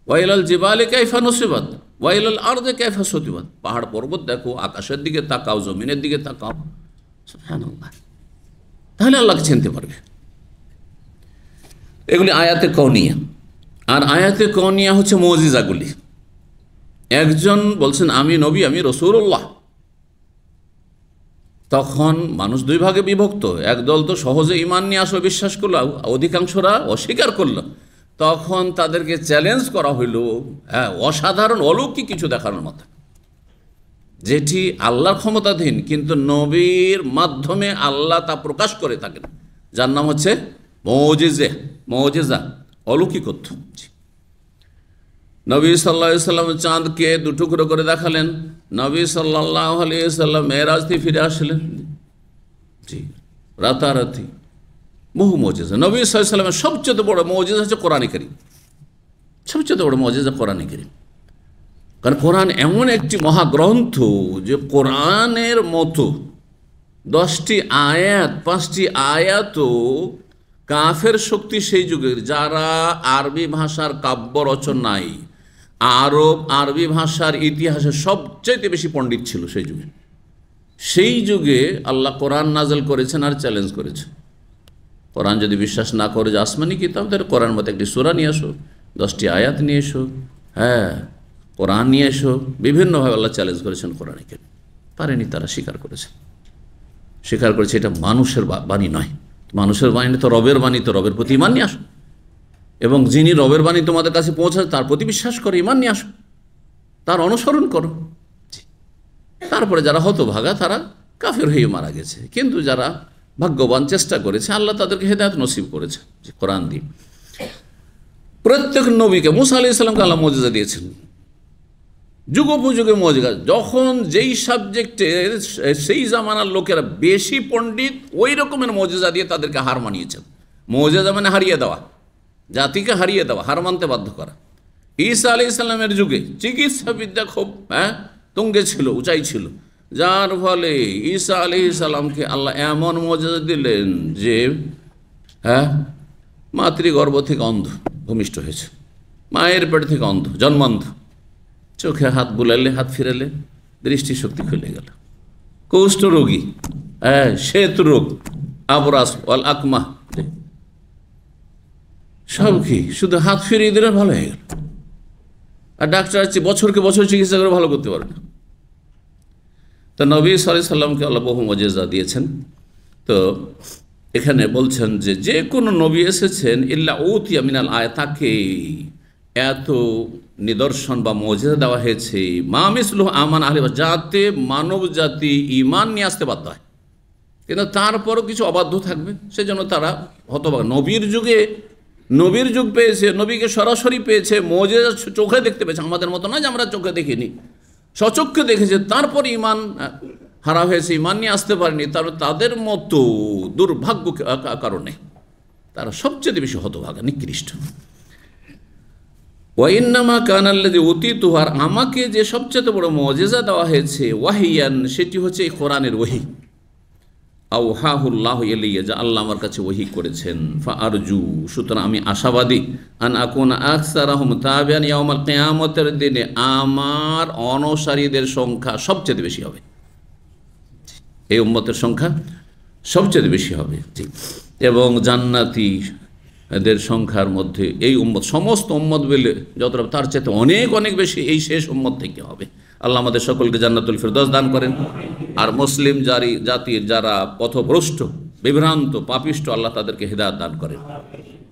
ওয়াইলাল জিবালি কাইফা নসিবাত, ওয়াইলাল আরদি কাইফা সতিবাত, পাহাড় পর্বত দেখো, আকাশের দিকে তাকাও, জমিনের দিকে তাকাও, সুবহানাল্লাহ, তাহলে আল্লাহকে চিনতে পারবে। এগুলি আয়াতে কওনিয়া। আর আয়াতে কওনিয়া হচ্ছে মুজিজাগুলি। একজন বলছেন আমি নবী, আমি রাসূলুল্লাহ, তখন মানুষ দুই ভাগে বিভক্ত। একদল তো সহজে ঈমান নিয়ে আসলো, বিশ্বাস করলো, অধিকাংশরা অস্বীকার করলো। তখন তাদেরকে চ্যালেঞ্জ করা হইল অসাধারণ অলৌকিক কিছু দেখানোর মতো, যেটি আল্লাহর ক্ষমতাধীন, কিন্তু নবীর মাধ্যমে আল্লাহ তা প্রকাশ করে থাকেন, যার নাম হচ্ছে মুজিজা, অলৌকিকত্ব। নবী সাল্লাল্লাহু আলাইহি সাল্লাম চাঁদকে দুটুকরো করে দেখালেন। নবী সাল্লাল্লাহু আলাইহি সাল্লাম মেরাজ থেকে ফিরে আসলেন, জি, রাতারাতি। বহু মুজিজা। নবী সাল্লাল্লাহু আলাইহি সাল্লামের সবচেয়ে বড় মুজিজা হচ্ছে কোরআনে কারীম, সবচেয়ে বড় মুজিজা কোরআনে কারীম। কারণ কোরআন এমন একটি মহাগ্রন্থ যে কোরআনের মতো 10টি আয়াত, 5টি আয়াতও কাফের শক্তি সেই যুগের, যারা আরবি ভাষার কাব্য রচনায়, আরবি ভাষার ইতিহাসে সবচেয়ে বেশি পণ্ডিত ছিল সেই যুগে। সেই যুগে আল্লাহ কোরআন নাজল করেছেন আর চ্যালেঞ্জ করেছেন, কোরআন যদি বিশ্বাস না করে যে আসমানি কিতাব, তাহলে কোরআন মতো একটি সূরা নিয়ে এসো, 10টি আয়াত নিয়ে এসো, কোরআন নিয়ে এসো। বিভিন্নভাবে আল্লাহ চ্যালেঞ্জ করেছেন কোরআনকে, পারেনি, তারা স্বীকার করেছে। এটা মানুষের বাণী নয়, মানুষের বাণী তো রবের বাণী, তো রবের প্রতি ঈমান নিয়ে আসো, এবং যিনি রবের বাণী তোমাদের কাছে পৌঁছায় তার প্রতি বিশ্বাস করো, ঈমান নিয়ে আসো, তার অনুসরণ করো। তারপরে যারা হতভাগা তারা কাফের হয়ে মারা গেছে, কিন্তু যারা ভাগ্যবান চেষ্টা করেছে, আল্লাহ তাদেরকে হেদায়েত নসিব করেছে যে কোরআন দিয়ে। প্রত্যেক নবীকে, মুসা আলাইহিস সালামকে আল্লাহ মুজিজা দিয়েছেন, যুগোপযোগে মুজিজা। যখন যেই সাবজেক্টে সেই জামানার লোকেরা বেশি পণ্ডিত, ওই রকমের মুজিজা দিয়ে তাদেরকে হার মানিয়েছেন। মুজিজা মানে হারিয়ে দেওয়া, জাতিকে হারিয়ে দেওয়া, হার মানতে বাধ্য করা। ঈসা আলাইহিস সালামের যুগে চিকিৎসা বিদ্যা খুব তুঙ্গে ছিল, উঁচাই ছিল, যার ফলে ঈসা আলাইহিস সালামকে আল্লাহ এমন মুজিজা দিলেন যে মাতৃগর্ভ থেকে অন্ধ ভূমিষ্ঠ হয়েছে, মায়ের পেট থেকে অন্ধ, জন্মান্ধ, চোখে হাত বুলালে, হাত ফিরালে দৃষ্টিশক্তি খুলে গেল। কুষ্ঠ রোগী, শ্বেত রোগ, আবরাস ওয়াল আকমাহ, সব কি শুধু হাত ফিরিয়ে দিলে ভালো হয়ে গেল। আর ডাক্তার আছে বছরকে বছর চিকিৎসা করে ভালো করতে পারে না। তো নবী সাল্লাল্লাহু আলাইহি সাল্লামকে আল্লাহ বহু মুজিজা দিয়েছেন। তো এখানে বলছেন যে যে কোনো নবী এসেছেন ইল্লা উতিয়া মিনাল আয়াত, তাকে এত নিদর্শন বা মুজিজা দেওয়া হয়েছে, মা মিসলুহু আমান আহলি, যাতে মানব জাতি ঈমান নিয়ে আসতে বাধ্য হয়, কিন্তু তারপরও কিছু অবাধ্য থাকবে, সেজন্য তারা হতভাগা। নবীর যুগ পেয়েছে, নবীকে সরাসরি পেয়েছে, মুজিজা চোখে দেখতে পেয়েছে, আমাদের মতো না যে আমরা চোখে দেখিনি, সচক্ষে দেখেছে, তারপর ইমান হারা হয়েছে, ইমান নিয়ে আসতে পারেনি, তাহলে তাদের মতো দুর্ভাগ্য কারণে তারা সবচেয়ে বেশি হতভাগা, নিকৃষ্ট। ওয়াইন্নামা কানাল্লাযী উতীতুহু, আর আমাকে যে সবচেয়ে বড় মুজিজা দেওয়া হয়েছে, ওয়াহিয়ান, সেটি হচ্ছে এই কোরআনের ওহী। আওহাহুল্লাহু ইলাইয়া, যা আল্লাহ আমার কাছে ওহী করেছেন। ফাআরজু, সুতরাং আমি আশাবাদী, আন আকুনা আকসারাহুম তাবিআন ইয়াউমাল কিয়ামতের দিনে আমার অনুসারীদের সংখ্যা সবচেয়ে বেশি হবে, এই উম্মতের সংখ্যা সবচেয়ে বেশি হবে। এবং জান্নাতি এদের সংখ্যার মধ্যে এই উম্মত, সমস্ত উম্মত বলে যতটা, তার চেয়ে অনেক অনেক বেশি এই শেষ উম্মত থেকে হবে। আল্লাহ আমাদের সকলকে জান্নাতুল ফিরদৌস দান করেন। আর মুসলিম জাতির যারা পথভ্রষ্ট, বিভ্রান্ত, পাপিষ্ট, আল্লাহ তাদেরকে হিদায়াত দান করেন।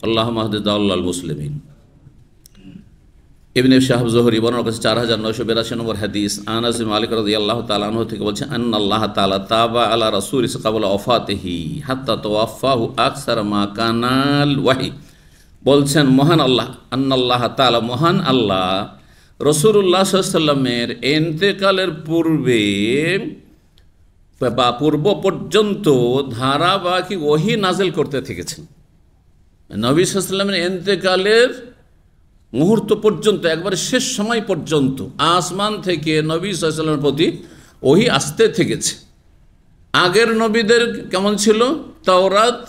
আল্লাহুম্মা হদিল্লাহুল মুসলিমিন। ইবনে শাহাব যুহরি বর্ণনা করেছেন 4982 নম্বর হাদিস, আনাস বিন মালিক রাদিয়াল্লাহু তাআলা আনহু থেকে বলছেন, আন্নাল্লাহ তাআলা তাবা আলা রাসূলিহি ক্বাবলা ওয়াফাতিহি হাত্তা তাওয়াফাহু আকসার মা কানাল ওয়াহি। বলছেন মহান আল্লাহ, আন্নাল্লাহ তাআলা, মহান আল্লাহ, রাসূলুল্লাহ সাল্লাল্লাহু আলাইহি ওয়াসাল্লামের ইন্তেকালের পূর্বে বা পূর্ব পর্যন্ত ধারাবাহিক ওহী নাযিল করতে থেকেছেন। নবী সাল্লাল্লাহু আলাইহি ওয়াসাল্লামের ইন্তেকালের মুহূর্ত পর্যন্ত, একবারে শেষ সময় পর্যন্ত আসমান থেকে নবী সাল্লাল্লাহু আলাইহি ওয়াসাল্লামের প্রতি ওহী আসতে থেকেছে। আগের নবীদের কেমন ছিল? তাওরাত,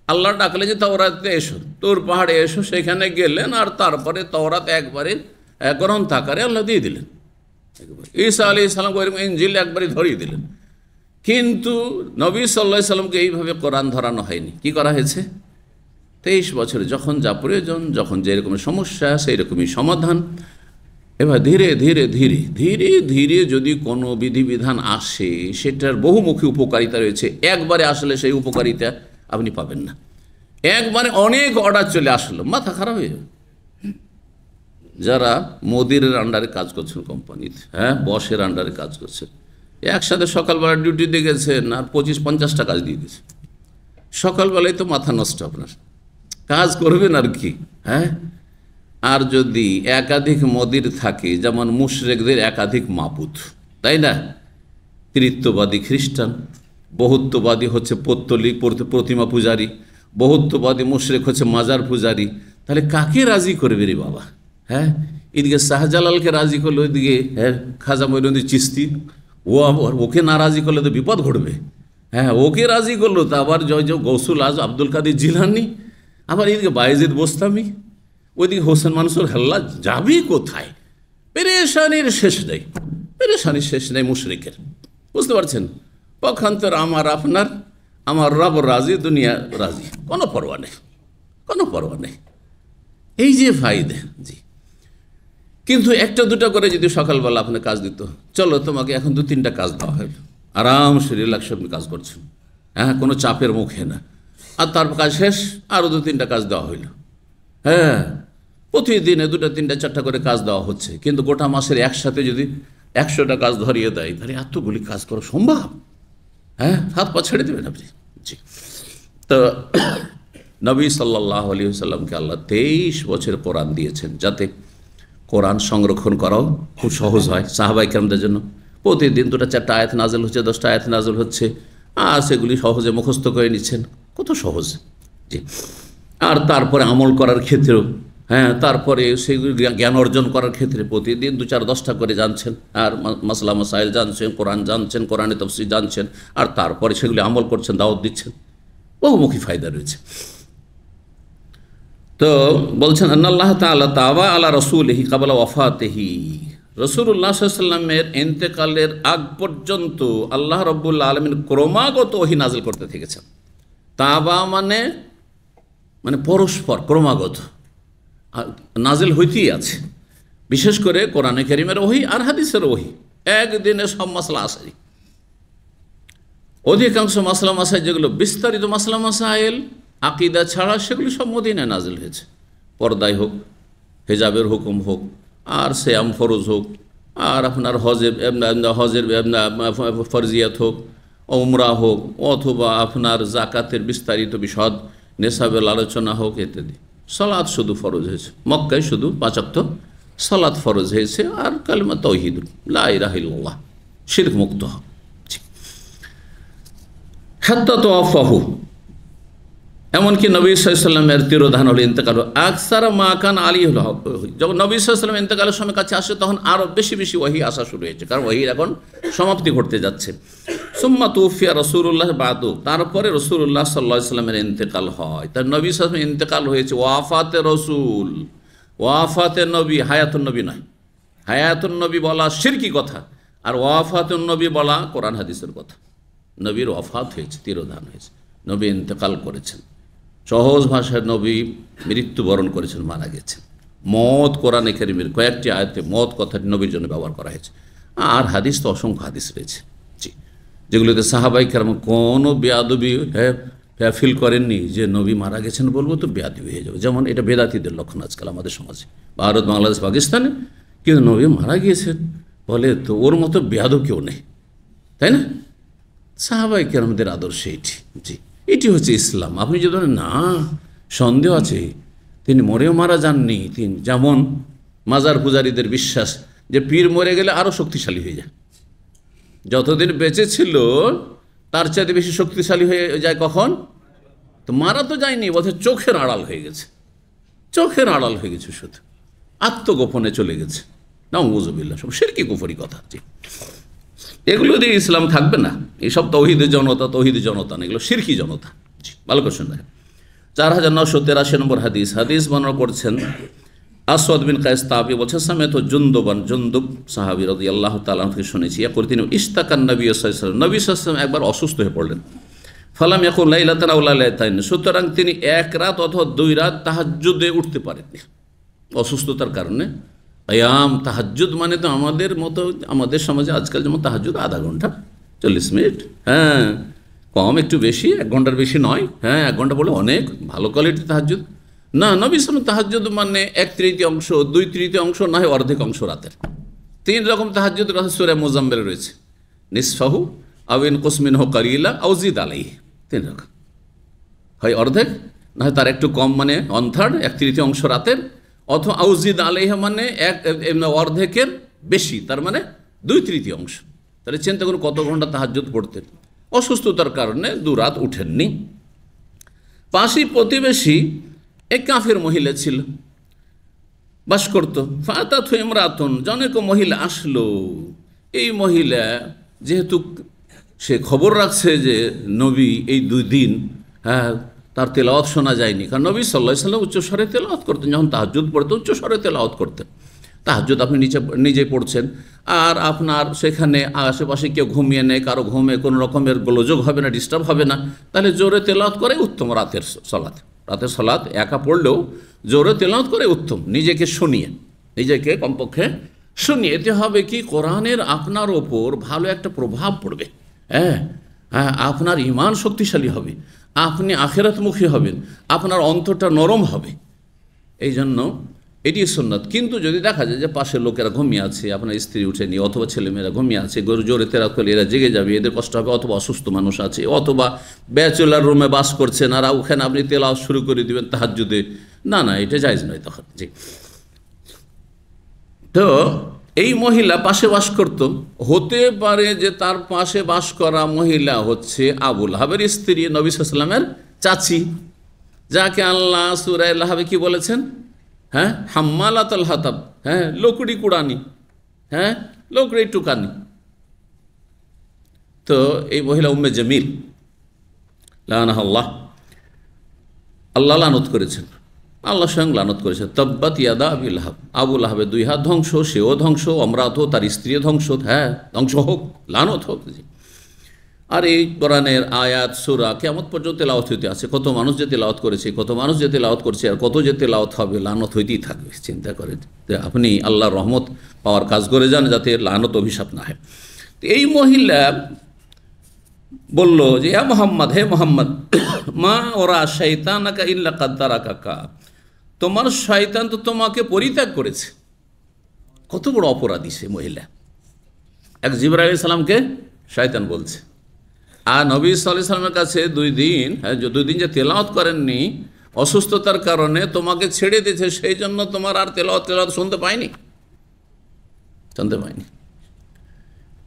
আল্লাহ ডাকলে যে তাওরাতে এসো, তোর পাহাড়ে এসো, সেখানে গেলেন, আর তারপরে তাওরাত একবারে গ্রন্থ আকারে আল্লাহ দিয়ে দিলেন। ঈসা আলাইহিস সালাম ইনজিল একবারে ধরিয়ে দিলেন। কিন্তু নবী সাল্লাল্লাহু আলাইহি সাল্লামকে এইভাবে কোরআন ধরানো হয়নি। কি করা হয়েছে? 23 বছরে যখন যা প্রয়োজন, যখন যেরকম সমস্যা সেই রকমই সমাধান। এবার ধীরে ধীরে ধীরে ধীরে ধীরে যদি কোনো বিধিবিধান আসে, সেটার বহুমুখী উপকারিতা রয়েছে। একবারে আসলে সেই উপকারিতা আপনি পাবেন না। একবারে অনেক অর্ডার চলে আসলো, মাথা খারাপ হয়ে যাবে। যারা মোদিরের আন্ডারে কাজ করছেন কোম্পানিতে, বসের আন্ডারে কাজ করছেন, একসাথে সকালবেলা ডিউটি দিয়ে গেছেন আর 25-50টা কাজ দিয়ে দিয়েছে। সকালবেলায় তো মাথা নষ্ট আপনার, কাজ করবেন আর কি। আর যদি একাধিক মদির থাকে, যেমন মুশরিকদের একাধিক মাবুদ, তাই না? তৃতীয়বাদী খ্রিস্টান, বহুত্ববাদী হচ্ছে পৌত্তলিক প্রতিমা পূজারী, বহুত্ববাদী মুশরিক হচ্ছে মাজার পূজারী। তাহলে কাকে রাজি করবে রে বাবা? এদিকে শাহজালালকে রাজি করলে, ওইদিকে খাজা মঈনুদ্দিন চিশতি, ওকে না রাজি করলে তো বিপদ ঘটবে। ওকে রাজি করলো তো আবার জয় গৌসুল আজ আব্দুল কাদের জিলানি, আবার এদিকে বায়েজিদ বোস্তামি, ওইদিকে হোসেন মানসুর হাল্লা, যাবি কোথায়? পেরেশানির শেষ নেই, পেরেশানির শেষ নেই মুশরিকের। বুঝতে পারছেন? পক্ষান্তর আমার রব রাজি, দুনিয়া রাজি, কোনো পরোয়া নেই, কোনো পরোয়া নেই। এই যে ফায়দা। জি, কিন্তু একটা দুটা করে যদি সকালবেলা আপনার কাজ দিত, চলো তোমাকে এখন 2-3টা কাজ দেওয়া হইল, আরামসে রিল্যাক্স আপনি কাজ করছেন, কোনো চাপের মুখে না। আর তার কাজ শেষ, আরও 2-3টা কাজ দেওয়া হইল। প্রতিদিনে 2টা 3টা 4টা করে কাজ দেওয়া হচ্ছে, কিন্তু গোটা মাসের একসাথে যদি 100টা কাজ ধরিয়ে দেয়, তাহলে এতগুলি কাজ করা সম্ভব? হাত পা ছেড়ে দেবেন আপনি। জি, তো নবী সাল্লাল্লাহু আলাইহি ওয়াসাল্লামকে আল্লাহ 23 বছর কোরআন দিয়েছেন, যাতে কোরআন সংরক্ষণ করাও খুব সহজ হয় সাহাবায়ে কেরামদের জন্য। প্রতিদিন 2টা 4টা আয়াত নাযিল হচ্ছে, 10টা আয়াত নাযিল হচ্ছে, আর সেগুলি সহজে মুখস্থ করে নিচ্ছেন, কত সহজ। জি, আর তারপরে আমল করার ক্ষেত্রেও, তারপরে সেগুলি জ্ঞান অর্জন করার ক্ষেত্রে প্রতিদিন 2-4-10টা করে জানছেন, আর মাসলা মাসাইল জানছেন, কোরআন জানছেন, কোরআনে তাফসীর জানছেন, আর তারপরে সেগুলি আমল করছেন, দাওয়াত দিচ্ছেন, বহুমুখী ফায়দা রয়েছে। তো বলছেন, আল্লাহ তাআলা তাবা আলা রাসূলিহি ক্বাবলা ওয়াফাতিহি, রাসূলুল্লাহ সাল্লাল্লাহু আলাইহি ওয়াসাল্লামের ইন্তেকালের আগ পর্যন্ত আল্লাহ রাব্বুল আলামিন ক্রমাগত ওহী নাযিল করতে থেকেছেন। তাবা মানে পরস্পর ক্রমাগত নাজিল হইতেই আছে। বিশেষ করে কোরআনে কারীমের ওহী আর হাদিসের ওহী, একদিনে সব মাসলা আসে। অধিকাংশ মাসলা মাসাইল, যেগুলো বিস্তারিত মাসলা মাসাইল আকীদা ছাড়া, সেগুলি সব মদিনায় নাজিল হয়েছে। পর্দায় হোক, হিজাবের হুকুম হোক, আর সিয়াম ফরজ হোক, আর আপনার হজের ফরজিয়াত হোক, উমরা হোক, অথবা আপনার জাকাতের বিস্তারিত বিশদ নেশাবের আলোচনা হোক ইত্যাদি। সালাত শুধু ফরজ হয়েছে, মক্কায় শুধু 5 ওয়াক্ত সালাত ফরজ হয়েছে, আর কালিমা তাওহীদ লা ইলাহা ইল্লাল্লাহ, শিরক মুক্ত হও। হাত্তা তাওয়াফাহু, এমনকি নবী সাল্লাল্লাহু আলাইহি ওয়াসাল্লামের তিরোধান হলো, ইন্তেকাল হলো। আকসার মা কান আলী হলো, যখন নবী সাল্লাল্লাহু আলাইহি ওয়াসাল্লাম ইন্তেকালের সময় কাছে আসে তখন আরও বেশি বেশি ওহী আসা শুরু হয়েছে, কারণ ওহীর এখন সমাপ্তি ঘটতে যাচ্ছে। সুম্মা তুফিয়া রাসূলুল্লাহ বাদু, তারপরে রাসূলুল্লাহ সাল্লাল্লাহু আলাইহি ওয়াসাল্লামের ইন্তেকাল হয়। তার নবী সাল্লাল্লাহু আলাইহি ওয়াসাল্লামের ইন্তেকাল হয়েছে ওয়াফাতে রসুল, ওয়াফাতে নবী, হায়াতুন নবী নয়। হায়াতুন নবী বলা শিরকি কথা, আর ওয়াফাতুন নবী বলা কোরআন হাদিসের কথা। নবীর ওয়াফাত হয়েছে, তিরোধান হয়েছে, নবী ইন্তেকাল করেছেন। সহজ ভাষায় নবী মৃত্যুবরণ করেছেন, মারা গেছেন। মত কোরআনে কারীমের কয়েকটি আয়াতে মত কথাটি নবীর জন্য ব্যবহার করা হয়েছে। আর হাদিস তো অসংখ্য হাদিস রয়েছে, জি, যেগুলোতে সাহাবাই কেরাম কোনো বেয়াদবি ফিল করেননি যে নবী মারা গেছেন বলবো তো বেয়াদবি হয়ে যাবে। যেমন এটা বেদাতিদের লক্ষণ আজকাল আমাদের সমাজে, ভারত, বাংলাদেশ, পাকিস্তানে। কিন্তু নবী মারা গিয়েছেন বলে তো ওর মতো বেয়াদব কেউ নেই, তাই না? সাহাবাই কেরামদের আদর্শ এটি, জি, এটি হচ্ছে ইসলাম। আপনি যদি বলেন না সন্দেহ আছে, তিনি মরেও মারা যাননি, তিনি যেমন মাজার পূজারীদের বিশ্বাস যে পীর মরে গেলে আরও শক্তিশালী হয়ে যায়, যতদিন বেঁচে ছিল তার চাইতে বেশি শক্তিশালী হয়ে যায় কখন? তো মারা তো যায়নি, বোধহয় চোখের আড়াল হয়ে গেছে, চোখের আড়াল হয়ে গেছে, শুধু আত্মগোপনে চলে গেছে। নাউযুবিল্লাহ, সব শিরকি কুফরি কথা। জি, এগুলো দিয়ে ইসলাম থাকবে না। এইসব তৌহিদের জনতা, তৌহিদের জনতা না, এগুলো শিরকি জনতা। জি, ভালো কোশ্চেন দেখেন। 4983 নম্বর হাদিস, হাদিস বর্ণনা করছেন আসওয়াদ বিন কায়েস তাবি, বলছে সামেত জুন্দুবান, জুন্দুব সাহাবী রাদিয়াল্লাহু তাআলা থেকে শুনেছি, ইয়াকুল, তিনি ইস্তাকান নবী সাল্লাল্লাহু আলাইহি ওয়াসাল্লাম, নবী সাল্লাল্লাহু আলাইহি ওয়াসাল্লাম একবার অসুস্থ হয়ে পড়লেন। ফালাম ইয়াকুল লাইলাতান আও লাইলাতাইন, সুতরাং তিনি এক রাত অথবা দুই রাত তাহাজ্জুদে উঠতে পারেননি অসুস্থতার কারণে। কিয়াম তাহাজ্জুদ মানে তো আমাদের মতো, আমাদের সমাজে আজকাল যেমন তাহাজ্জুদ আধা ঘন্টা 40 মিনিট, হ্যাঁ কম একটু বেশি, 1 ঘন্টার বেশি নয়, হ্যাঁ 1 ঘন্টা বলে অনেক ভালো কোয়ালিটির তাহাজ্জুদ না। নবী সাল্লাল্লাহু তাহাজ্জুদ মানে 1/3 অংশ, 2/3 অংশ, না হয় অর্ধেক অংশ রাতের। 3 রকম তাহাজ্জুদ সূরা মুজাম্মিলে রয়েছে, নিসফাহু আও ইনকুস মিনহু কালিলা আও জিদ আলাইহি, 3 রকম, হয় অর্ধেক, না হয় তার একটু কম মানে 1/3, 1/3 অংশ রাতের, অথবা আউজিদ আলাইহা মানে অর্ধেকের বেশি, তার মানে 2/3 অংশ। তাহলে চিন্তা করুন কত ঘন্টা তাহাজ্জুদ পড়তেন। অসুস্থতার কারণে 2 রাত উঠেননি। পাশি প্রতিবেশী এক কাফের মহিলা ছিল, বাস করত। ফাতাতহু ইমরাতুন, জনৈক মহিলা আসলো। এই মহিলা যেহেতু সে খবর রাখছে যে নবী এই 2 দিন, হ্যাঁ, তার তেলাওয়াত শোনা যায়নি, কারণ নবী সাল্লাল্লাহু আলাইহি ওয়াসাল্লাম উচ্চস্বরে তেলাওয়াত করতেন, যখন তাহাজ্জুদ পড়তেন উচ্চস্বরে তেলাওয়াত করতেন। তাহাজ্জুদ আপনি নিজে পড়ছেন, আর আপনার সেখানে আশেপাশে কেউ ঘুমিয়ে নেয়, কারো ঘুমে কোনো রকমের গোলযোগ হবে না, ডিস্টার্ব হবে না, তাহলে জোরে তেলাওয়াত করে উত্তম। রাতের সলাত একা পড়লেও জোরে তেলাওয়াত করে উত্তম, নিজেকে শুনিয়ে, নিজেকে কমপক্ষে শুনিয়ে। এতে হবে কি, কোরআনের আপনার ওপর ভালো একটা প্রভাব পড়বে, হ্যাঁ, আপনার ঈমান শক্তিশালী হবে, আপনি আখিরাতমুখী হবেন, আপনার অন্তরটা নরম হবে। এই জন্য এটি সুন্নাত। কিন্তু যদি দেখা যায় যে পাশের লোকেরা ঘুমিয়ে আছে, আপনার স্ত্রী উঠেনি, অথবা ছেলেমেয়েরা ঘুমিয়ে আছে, জোরে তেলাওয়াত করলে এরা জেগে যাবে, এদের কষ্ট হবে, অথবা অসুস্থ মানুষ আছে, অথবা ব্যাচেলার রুমে বাস করছেন আর ওখানে আপনি তেলাওয়াত শুরু করে দিবেন তাহাজ্জুদে, না না, এটা জায়েজ নয় তখন। জি, তো এই মহিলা পাশে বাস করত, হতে পারে যে তার পাশে বাস করা মহিলা হচ্ছে আবু লাহাবের স্ত্রী, নবী সাল্লাল্লাহু আলাইহি ওয়াসাল্লামের চাচি, যাকে আল্লাহ সূরা লাহাবে কি বলেছেন? হ্যাঁ, হাম্মালাতুল হাতাব, হ্যাঁ, লকড়ি কুড়ানি, হ্যাঁ, লকড়ি টুকানি। তো এই মহিলা উম্মে জামিল লানাহাল্লাহ, আল্লাহ লানত করেছেন, আল্লাহ স্বয়ং লানত করেছেন। তাব্বাত ইয়াদা আবি লাহাব, আবু লাহাবের 2 হাত ধ্বংস, সেও ধ্বংস, অমরাতও, তার স্ত্রীও ধ্বংস, হ্যাঁ ধ্বংস হোক, লানত হোক। আর এই কোরআনের আয়াত সূরা কিয়ামত পর্যন্ত তেলাওয়াত হইতে আছে। কত মানুষ যে তেলাওয়াত করেছে, কত মানুষ যে তেলাওয়াত করছে, আর কত যে তেলাওয়াত হবে, লানত হইতেই থাকবে। চিন্তা করেন যে আপনি আল্লাহর রহমত পাওয়ার কাজ করে যান, যাতে লানত অভিশাপ না হয়। তো এই মহিলা বলল যে, ইয়া মুহাম্মদ, হে মুহাম্মদ, মা ওরা শাইতানাকা ইল্লা কাদ তারাকাকা, তোমার শয়তান তো তোমাকে পরিত্যাগ করেছে। কত বড় অপরাধী সে মহিলা, এক জিবরাইল আলাইহিস সালামকে শয়তান বলছে। আর নবী সাল্লাল্লাহু আলাইহি ওয়াসাল্লামের কাছে 2 দিন, হ্যাঁ, 2 দিন যে তেলাওয়াত করেননি অসুস্থতার কারণে, তোমাকে ছেড়ে দিয়েছে, সেই জন্য তোমার আর তেলাওয়াত শুনতে পাইনি। জানতে পাইনি।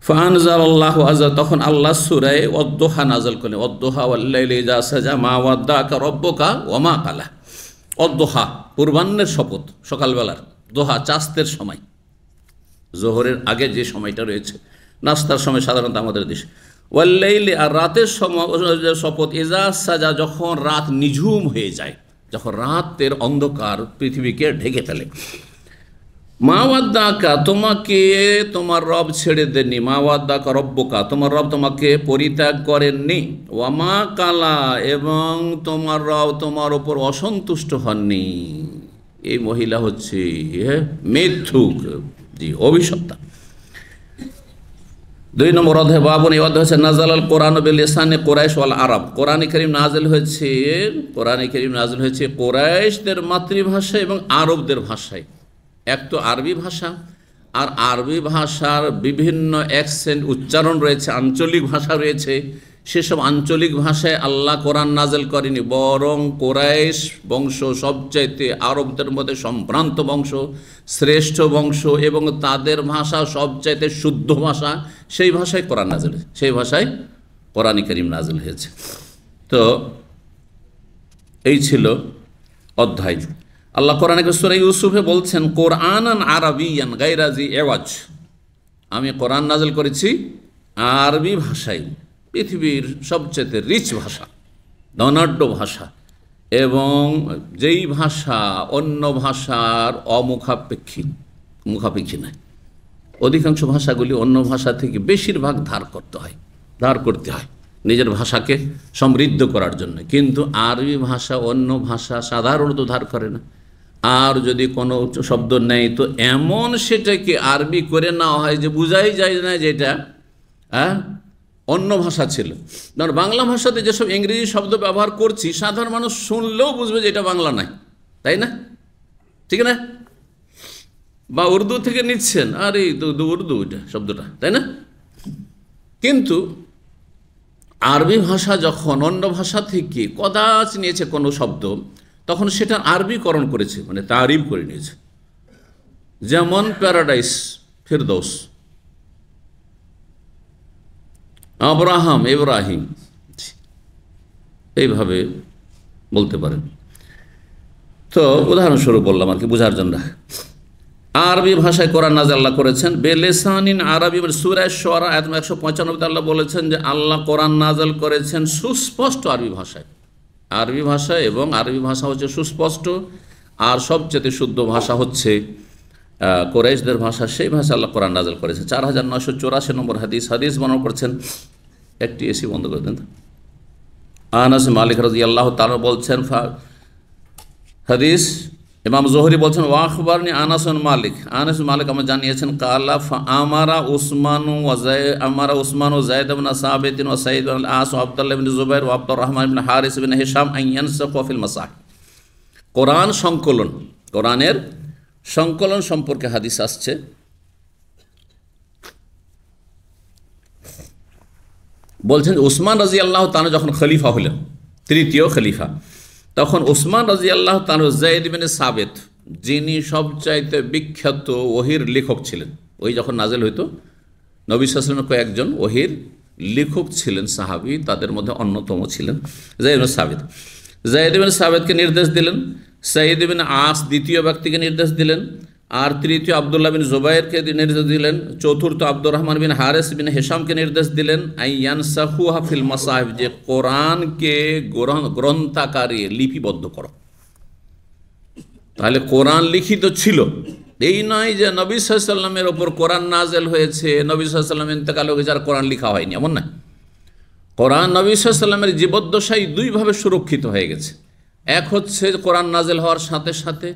ফানজালাল্লাহু আযজা, তখন আল্লাহ সূরা ওয়াদ-দুহা নাযিল করলেন। ওয়াদ-দুহা ওয়াল-লাইলি ইযা সাজা মা ওয়াদ্দাকা রাব্বুকা ওয়া মা ক্বালা। ওয়াদ-দুহা পূর্বাহ্নের শপথ, সকালবেলার দোহা, চাস্তের সময়, জোহরের আগে যে সময়টা রয়েছে, নাস্তার সময় সাধারণত আমাদের দেশে। ওয়াল-লাইলি, আর রাতের শপথ, ইযা সাজা, যখন রাত নিঝুম হয়ে যায়, যখন রাতের অন্ধকার পৃথিবীকে ঢেকে ফেলে। মা ওয়াদ্দাকা, তোমাকে তোমার রব ছেড়ে দেননি। মা ওয়াদ্দাকা রব্বুকা, তোমার রব তোমাকে পরিত্যাগ করেননি। ওয়া মা কালা, এবং তোমার রব তোমার ওপর অসন্তুষ্ট হননি। এই মহিলা হচ্ছে মিথ্যুক, জি, অভিশপ্তা। 2 নম্বর অধ্যায় বাবুন, এই অধ্যায় হচ্ছে নাযালাল কোরআন বিলিসানে কুরাইশ ওয়াল আরব। কোরআনে কারীম নাযিল হয়েছে কুরাইশদের মাতৃভাষা এবং আরবদের ভাষায়। এক তো আরবি ভাষা, আর আরবি ভাষার বিভিন্ন অ্যাকসেন্ট, উচ্চারণ রয়েছে, আঞ্চলিক ভাষা রয়েছে। সেসব আঞ্চলিক ভাষায় আল্লাহ কোরআন নাযিল করেনি, বরং কুরাইশ বংশ সবচাইতে আরবদের মধ্যে সম্ভ্রান্ত বংশ, শ্রেষ্ঠ বংশ, এবং তাদের ভাষা সবচাইতে শুদ্ধ ভাষা, সেই ভাষায় কোরআন নাযিল হয়েছে, সেই ভাষায় কোরআন কারীম নাযিল হয়েছে। তো এই ছিল অধ্যায়। আল্লাহ কোরআনে সূরা ইউসুফে বলছেন, কোরআনান আরাবিয়ান গায়রা জি এওয়াজ, আমি কোরআন নাযিল করেছি আরবি ভাষায়, পৃথিবীর সবচেয়ে রিচ ভাষা, ধনাঢ্য ভাষা, এবং যেই ভাষা অন্য ভাষার মুখাপেক্ষী নয়। অধিকাংশ ভাষাগুলি অন্য ভাষা থেকে বেশিরভাগ ধার করতে হয় নিজের ভাষাকে সমৃদ্ধ করার জন্য, কিন্তু আরবি ভাষা অন্য ভাষা সাধারণত ধার করে না। আর যদি কোনো শব্দ নেই তো এমন সেটাকে আরবি করে নেওয়া হয় যে বোঝাই যায় না যে এটা অন্য ভাষা ছিল। কারণ বাংলা ভাষাতে যেসব ইংরেজি শব্দ ব্যবহার করছি, সাধারণ মানুষ শুনলেও বুঝবে যে এটা বাংলা নয়, তাই না? ঠিক না? বা উর্দু থেকে নিচ্ছেন, আর এই তো উর্দু এটা শব্দটা, তাই না? কিন্তু আরবি ভাষা যখন অন্য ভাষা থেকে কদাচ নিয়েছে কোনো শব্দ, তখন সেটা আরবিকরণ করেছে, মানে তারিফ করে নিয়েছে। যেমন প্যারাডাইস, ফিরদৌস, ইব্রাহিম, এইভাবে বলতে পারেন। তো উদাহরণস্বরূপ বললাম আর কি, বোঝার জন্য। আরবি ভাষায় কোরআন নাযিল আল্লাহ করেছেন, বেলেসানিন আরবি, সূরা শুআরা আয়াত 195 আল্লাহ বলেছেন যে আল্লাহ কোরআন নাযিল করেছেন সুস্পষ্ট আরবি ভাষায়। আরবি ভাষা, এবং আরবি ভাষা হচ্ছে সুস্পষ্ট, আর সবচেয়ে শুদ্ধ ভাষা হচ্ছে কুরাইশদের ভাষা, সেই ভাষা আল্লাহ কোরআন নাযিল করেছেন। 4984 নম্বর হাদিস বর্ণনা করছেন, একটি এসি বন্ধ করে দেন। আনাস মালিক রাদিয়াল্লাহু তাআলা বলছেন, হাদিস ইমাম জোহরি বলছেন, ওয়াখবারনি আনাস মালিক আমার জানিয়েছেন, কালা আমারা উসমান ও যায়েদ ইবনে সাবিত ও সাঈদ ইবনে আস ও আব্দুল্লাহ ইবনে জুবাইর ও আব্দুর রহমান ইবনে হারিস ইবনে হিশাম আন ইয়ানসাখু ফিল মাসাহিফ। কোরআনের সংকলন সম্পর্কে হাদিস আসছে। বলছেন উসমান রাদিয়াল্লাহু তাআলা যখন খলিফা হলেন, তৃতীয় খলিফা, তখন উসমান রাদিয়াল্লাহু তাআলা যায়েদ ইবনে সাবিত, যিনি সবচাইতে বিখ্যাত ওহির লেখক ছিলেন, ওই যখন নাযিল হইতো, নবী সাল্লাল্লাহু আলাইহি ওয়াসাল্লামের কয়েকজন ওহির লেখক ছিলেন সাহাবী, তাদের মধ্যে অন্যতম ছিলেন যায়েদ ইবনে সাবিত। যায়েদ ইবনে সাবিতকে নির্দেশ দিলেন, সাঈদ ইবনে আস দ্বিতীয় ব্যক্তিকে নির্দেশ দিলেন, আর তৃতীয় আব্দুল্লাহ বিন জুবাইরকে নির্দেশ দিলেন, চতুর্থ আব্দুর রহমান বিন হারিস বিন হিশামকে নির্দেশ দিলেন আইয়ানসাখুহা ফিল মাসাহিফ, যে কোরআনকে গ্রন্থাকারে লিপিবদ্ধ করো। তাহলে কোরআন লিখিত ছিল, এই নয় যে নবী সাল্লাল্লাহু আলাইহি ওয়াসাল্লামের ওপর কোরআন নাযিল হয়েছে, নবী সাল্লাল্লাহু আলাইহি ওয়াসাল্লাম ইন্তেকাল হয়ে গেছে আর কোরআন লেখা হয়নি, এমন না। কোরআন নবী সাল্লাল্লাহু আলাইহি ওয়াসাল্লামের জীবদ্দশায় দুইভাবে সুরক্ষিত হয়ে গেছে। এক হচ্ছে কোরআন নাযিল হওয়ার সাথে সাথে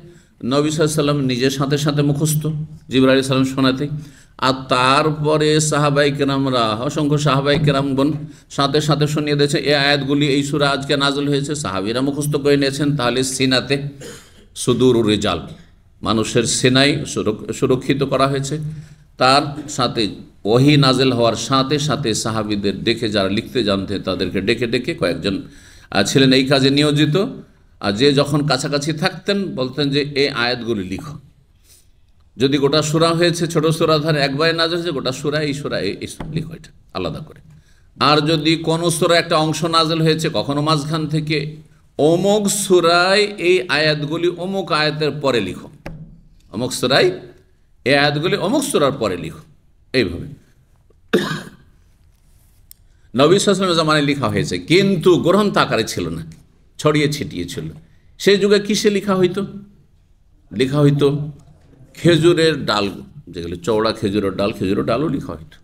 নবী সাল্লাল্লাহু আলাইহি ওয়াসাল্লাম নিজের সাথে মুখস্থ, জিবরাইল আলাইহিস সালাম শোনাতে, আর তারপরে সাহাবায়ে কেরামরা, অসংখ্য সাহাবায়ে কেরামগণ সাথে শুনিয়ে দিয়েছে এই আয়াতগুলি, এই সূরা আজকে নাযিল হয়েছে, সাহাবীরা মুখস্থ করে নিয়েছেন। তাহলে সিনাতে সুদুরুর রিজাল, মানুষের সিনাই সুরক্ষিত করা হয়েছে। তার সাথে ওহী নাযিল হওয়ার সাথে সাথে সাহাবীদের ডেকে, যারা লিখতে জানতেন তাদেরকে ডেকে কয়েকজন ছিলেন এই কাজে নিয়োজিত, আর যে যখন কাছাকাছি থাকতেন বলতেন যে এই আয়াতগুলি লিখো। যদি গোটা সূরা হয়েছে, ছোট সূরা ধরে একবারে নাযিল হয়েছে, গোটা সূরা এই সূরা এই লিখো, এটা আলাদা করে। আর যদি কোনো সূরা একটা অংশ নাযিল হয়েছে, কখনো মাঝখান থেকে, অমুক সূরায় এই আয়াতগুলি অমুক আয়াতের পরে লিখো, অমুক সূরায় এই আয়াতগুলি অমুক সূরার পরে লিখো, এইভাবে নবী সাল্লাল্লাহু আলাইহি ওয়াসাল্লামের জামানায় লেখা হয়েছে, কিন্তু গ্রন্থ আকারে ছিল না, ছড়িয়ে ছিটিয়ে ছিল। সেই যুগে কিসে লেখা হইতো? লেখা হইতো খেজুরের ডাল, যেগুলো চওড়া খেজুরের ডালও লেখা হইতো।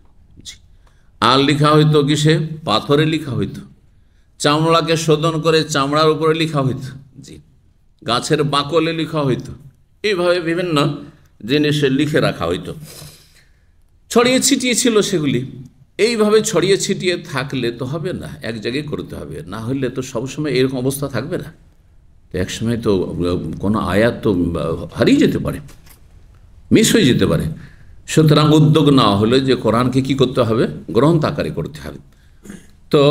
আর লেখা হইতো কিসে? পাথরে লেখা হইতো। চামড়াকে শোধন করে চামড়ার উপরে লেখা হইতো, জি, গাছের বাকলে লেখা হইতো। এইভাবে বিভিন্ন জিনিসে লিখে রাখা হইতো, ছড়িয়ে ছিটিয়ে ছিল সেগুলি। এইভাবে ছড়িয়ে ছিটিয়ে থাকলে তো হবে না, এক জায়গায় করতে হবে, না হলে তো সবসময় এরকম অবস্থা থাকবে না। তো একসময় তো কোনো আয়াত তো হারিয়ে যেতে পারে, মিস হয়ে যেতে পারে। সুতরাং উদ্যোগ নেওয়া হলো যে কোরআনকে কি করতে হবে? গ্রন্থ আকারে করতে হবে। তো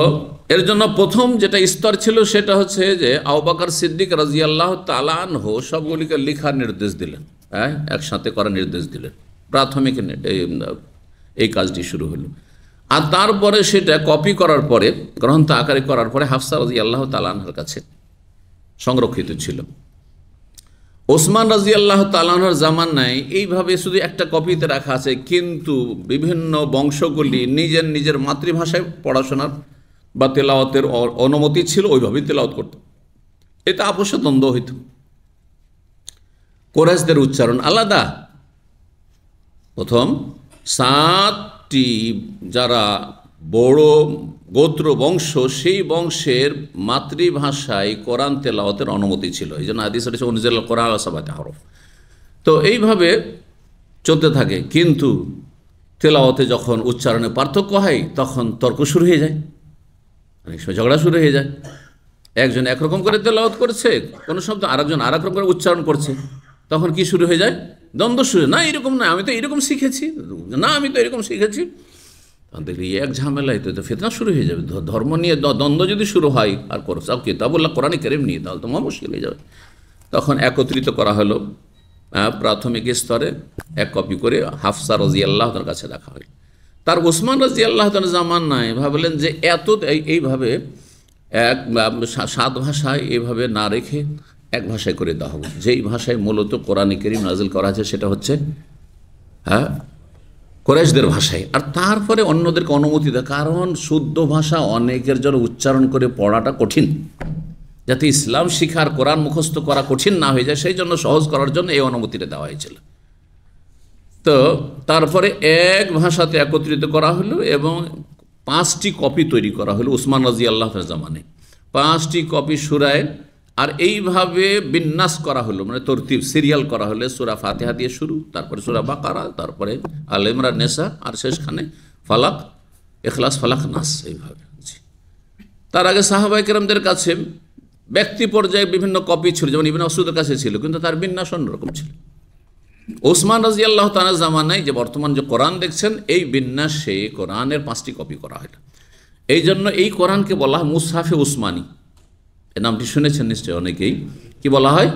এর জন্য প্রথম যেটা স্তর ছিল সেটা হচ্ছে যে আবু বকর সিদ্দিক রাদিয়াল্লাহু তাআলা আনহু সবগুলিকে লেখার নির্দেশ দিলেন, হ্যাঁ, একসাথে করার নির্দেশ দিলেন। প্রাথমিক এই কাজটি শুরু হলো। আর তারপরে সেটা কপি করার পরে, গ্রন্থ আকারে করার পরে হাফসা রাদিয়াল্লাহু তাআলা আনহার কাছে সংরক্ষিত ছিল। ওসমান রাদিয়াল্লাহু তাআলা আনহুর জামানায় এইভাবে শুধু একটা কপিতে রাখা আছে, কিন্তু বিভিন্ন বংশগুলি নিজের নিজের মাতৃভাষায় পড়াশোনার বা তেলাওয়াতের অনুমতি ছিল, ওইভাবেই তেলাওয়াত করত। এতে আপসে দ্বন্দ্ব হইত। কোরাইশদের উচ্চারণ আলাদা। প্রথম 7টি যারা বড় গোত্র বংশ, সেই বংশের মাতৃভাষায় কোরআন তেলাওয়াতের অনুমতি ছিল। এই জন্য হাদিস আছে উনজিল কোরআন আলা সাবআতি হরফ। তো এইভাবে চলতে থাকে, কিন্তু তেলাওয়াতে যখন উচ্চারণে পার্থক্য হয় তখন তর্ক শুরু হয়ে যায়, অনেক সময় ঝগড়া শুরু হয়ে যায়। একজন একরকম করে তেলাওয়াত করছে কোনো শব্দ, আরেকজন আর এক রকম করে উচ্চারণ করছে, তখন কি শুরু হয়ে যায়? দ্বন্দ্ব শুরু। না এরকম না, আমি তো এরকম শিখেছি, না আমি তো এরকম শিখেছি। দেখলি এক ঝামেলায় তো ফিতনা শুরু হয়ে যাবে। ধর্ম নিয়ে দ্বন্দ্ব যদি শুরু হয় আর সব কিতাবুল্লাহ কোরআন কারীম নিয়ে, তাহলে তো মুশকিল হয়ে যাবে। তখন একত্রিত করা হলো, প্রাথমিক স্তরে এক কপি করে হাফসা রাদিয়াল্লাহু তাআলার কাছে রাখা হয়। তার ওসমান রাদিয়াল্লাহু তাআলা জামানায় ভাবলেন যে এত এইভাবে এক 7 ভাষায় এইভাবে না রেখে এক ভাষায় করে দেওয়া হবে, যেই ভাষায় মূলত কোরআন কারীম নাযিল করা আছে সেটা হচ্ছে কোরাইশদের ভাষায়। আর তারপরে অন্যদেরকে অনুমতি দেয়, কারণ শুদ্ধ ভাষা অনেকের জন্য উচ্চারণ করে পড়াটা কঠিন, যাতে ইসলাম শিখার কোরআন মুখস্থ করা কঠিন না হয়ে যায়, সেই জন্য সহজ করার জন্য এই অনুমতিটা দেওয়া হয়েছিল। তো তারপরে এক ভাষাতে একত্রিত করা হলো এবং 5টি কপি তৈরি করা হলো ওসমান রাদিয়াল্লাহু তাআলার জামানায়। 5টি কপি সূরায়, আর এইভাবে বিন্যাস করা হলো, মানে তরতিব সিরিয়াল করা হলো। সূরা ফাতিহা দিয়ে শুরু, তারপরে সূরা বাকারা, তারপরে আল ইমরান, নিসা, আর শেষখানে ফালাক, ইখলাস, ফালাক, নাস, এইভাবে। তার আগে সাহাবায়ে কেরামদের কাছে ব্যক্তি পর্যায়ে বিভিন্ন কপি ছিল, যেমন ইবনে মাসউদের কাছে ছিল, কিন্তু তার বিন্যাস অন্যরকম ছিল। ওসমান রাদিয়াল্লাহু তাআলার জামানায় যে বর্তমান যে কোরআন দেখছেন, এই বিন্যাসে কোরআনের 5টি কপি করা হলো। এই জন্য এই কোরআনকে বলা হয় মুসহাফে উসমানী। এই নামটি শুনেছেন নিশ্চয় অনেকেই। কি বলা হয়?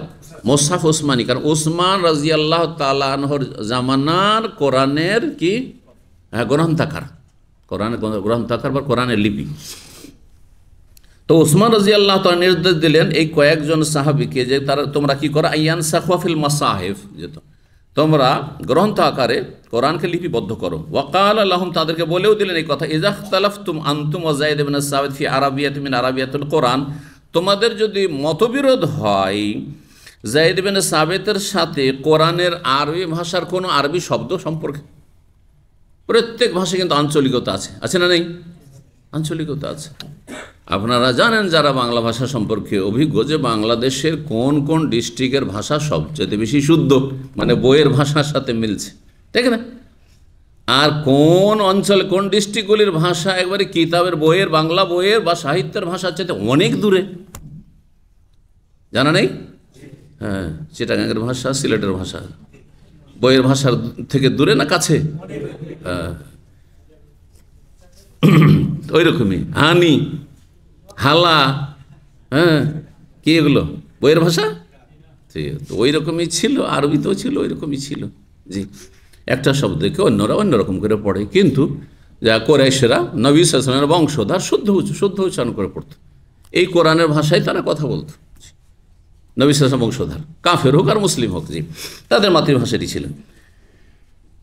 মুসহাফ উসমানী, কারণ ওসমান রাদিয়াল্লাহু তাআলা আনহুর জামানার কোরআনের কি গ্রন্থাকার, কোরআনের গ্রন্থাকার বা কোরআনের লিপি। তো ওসমান রাদিয়াল্লাহু তাআলা নির্দেশ দিলেন এই কয়েকজন সাহাবীকে যে তোমরা কি করো, আইয়ান সাখওয়াফিল মাসাহিফ, যে তোমরা গ্রন্থ আকারে কোরআনকে লিপিবদ্ধ করো। ওয়াকাল লাহুম, তাদেরকে বলেও দিলেন এই কথা, ইযা ইখতালাফতুম আনতুম ওয়া যায়েদ ইবনে সাবিত ফি আরাবিয়াতিন মিন আরাবিয়াতুল কোরআন, তোমাদের যদি মতবিরোধ হয় যায়েদ ইবনে সাবিতের সাথে কোরআনের আরবি ভাষার কোনো আরবি শব্দ সম্পর্কে, প্রত্যেক ভাষায় কিন্তু আঞ্চলিকতা আছে, আছে না নেই? আঞ্চলিকতা আছে। আপনারা জানেন যারা বাংলা ভাষা সম্পর্কে অভিজ্ঞ, যে বাংলাদেশের কোন কোন ডিস্ট্রিক্টের ভাষা সবচেয়ে বেশি শুদ্ধ, মানে বইয়ের ভাষার সাথে মিলছে, ঠিক না? আর কোন অঞ্চলে কোন ডিস্ট্রিক্টগুলির ভাষা একবারে কিতাবের বইয়ের, বাংলা বইয়ের বা সাহিত্যের ভাষার চাইতে অনেক দূরে, জানা নেই? হ্যাঁ, চিটাগাঙ্গের ভাষা, সিলেটের ভাষা বইয়ের ভাষার থেকে দূরে না কাছে? হ্যাঁ, ওই রকমই হানি, হালা, হ্যাঁ, কি এগুলো বইয়ের ভাষা? ঠিক, তো ওই রকমই ছিল, আরবিতেও ছিল ওই রকমই ছিল, জি, একটা শব্দকে অন্যরা অন্যরকম করে পড়ে, কিন্তু যা কোরাইশরা নবী সাল্লাল্লাহু আলাইহি ওয়াসাল্লামের বংশধর শুদ্ধ উচ্চারণ করে পড়তো, এই কোরআনের ভাষায় তারা কথা বলতো। নবী সাল্লাল্লাহু আলাইহি ওয়াসাল্লাম বংশধর, কাফের হোক আর মুসলিম হোক, জি, তাদের মাতৃভাষাটি ছিলেন।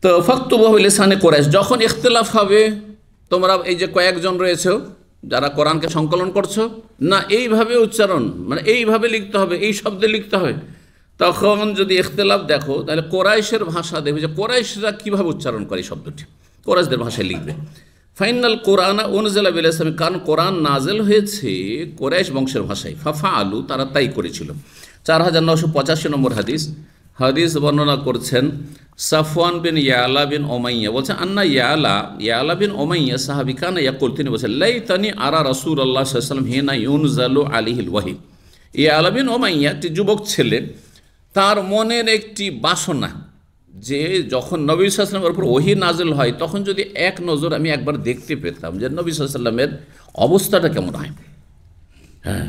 তো ফাকতুবুহু লিসানে কোরাইশ, যখন ইখতিলাফ হবে, তোমরা এই যে কয়েকজন রয়েছে যারা কোরআনকে সংকলন করছো, না এইভাবে উচ্চারণ মানে এইভাবে লিখতে হবে, এই শব্দে লিখতে হবে, তখন যদি ইখতিলাফ দেখো তাহলে কোরাইশের ভাষা দেখবে যে কোরাইশরা কীভাবে উচ্চারণ করে এই শব্দটি, কোরাইশদের ভাষায় লিখবে। ফাইনাল কোরআন উনজিলা বিল ইসলামি, কারণ কোরআন নাজেল হয়েছে কোরাইশ বংশের ভাষায়। ফাফা আলু, তারা তাই করেছিল। 4985 নম্বর হাদিস বর্ণনা করছেন সাফওয়ান বিন ইয়ালা বিন ওমাইয়া, বলছেন আন্না ইয়ালা বিন ওমাইয়া সাহাবী কানা ইয়াকুল, তিনি বলছেন লাইতানি আরা রাসূলুল্লাহ সাল্লাল্লাহু আলাইহি ওয়াসাল্লাম হিনা ইউনজালু আলাইহিল ওয়াহি। ইয়ালা বিন ওমাইয়া একটি যুবক ছেলে, তার মনের একটি বাসনা যে যখন নবী সাল্লাল্লাহু আলাইহি ওয়াসাল্লামের উপর ওহী নাজিল হয় তখন যদি এক নজর আমি একবার দেখতে পেতাম যে নবী সাল্লাল্লাহু আলাইহি ওয়াসাল্লামের অবস্থাটা কেমন হয়, হ্যাঁ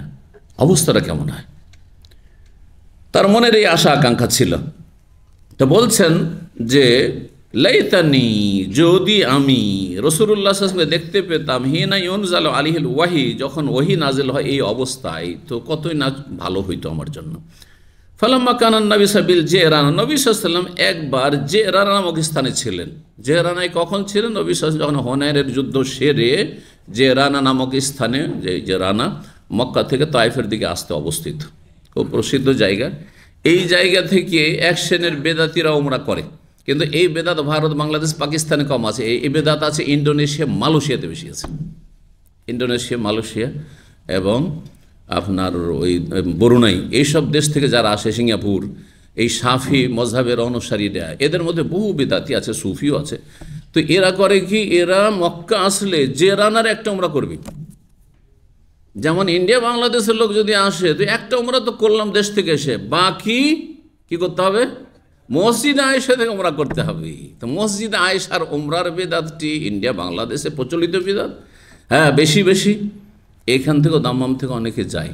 অবস্থাটা কেমন হয়, তার মনের এই আশা আকাঙ্ক্ষা ছিল। তো বলছেন যে লাইতানি, যদি আমি রাসূলুল্লাহ সাল্লাল্লাহু আলাইহি ওয়াসাল্লামকে দেখতে পেতাম হিনা ইউনজালু আলাইহিল ওয়াহি, যখন ওহী নাজিল হয় এই অবস্থায়, তো কতই না ভালো হইতো আমার জন্য। ফালাম্মা কানান নবী সাবিল জেরানা, নবী সাল্লাল্লাহু আলাইহি ওয়াসাল্লাম একবার জেরানা নামক স্থানে ছিলেন। জেরানায় কখন ছিলেন? নবী সাল্লাল্লাহু আলাইহি ওয়াসাল্লাম যখন হুনাইনের যুদ্ধ সেরে জেরানা নামক স্থানে, যে জেরানা মক্কা থেকে তায়েফের দিকে আসতে অবস্থিত, খুব প্রসিদ্ধ জায়গা। এই জায়গা থেকে এক শ্রেণীর বেদাতিরা উমরা করে, কিন্তু এই বেদাত ভারত, বাংলাদেশ, পাকিস্তানে কম আছে। এই বেদাত আছে ইন্দোনেশিয়া, মালয়েশিয়াতে বেশি আছে। ইন্দোনেশিয়া, মালয়েশিয়া এবং আপনার ওই বরুনাই, এইসব দেশ থেকে যারা আসে, সিঙ্গাপুর, এই শাফি মজহাবের অনুসারীরা, এদের মধ্যে বহু বেদাতি আছে, সুফিও আছে। তো এরা করে কি, এরা মক্কা আসলে জেরানার একটা উমরা করবে। যেমন ইন্ডিয়া বাংলাদেশের লোক যদি আসে তো একটা উমরা তো করলাম দেশ থেকে এসে, বাকি কি করতে হবে? মসজিদ আয়েশা থেকে উমরা করতে হবে। তো মসজিদ আয়েশার উমরার বেদাতটি ইন্ডিয়া বাংলাদেশে প্রচলিত বেদাত, হ্যাঁ বেশি। এখান থেকেও দাম্মাম থেকে অনেকে যায়,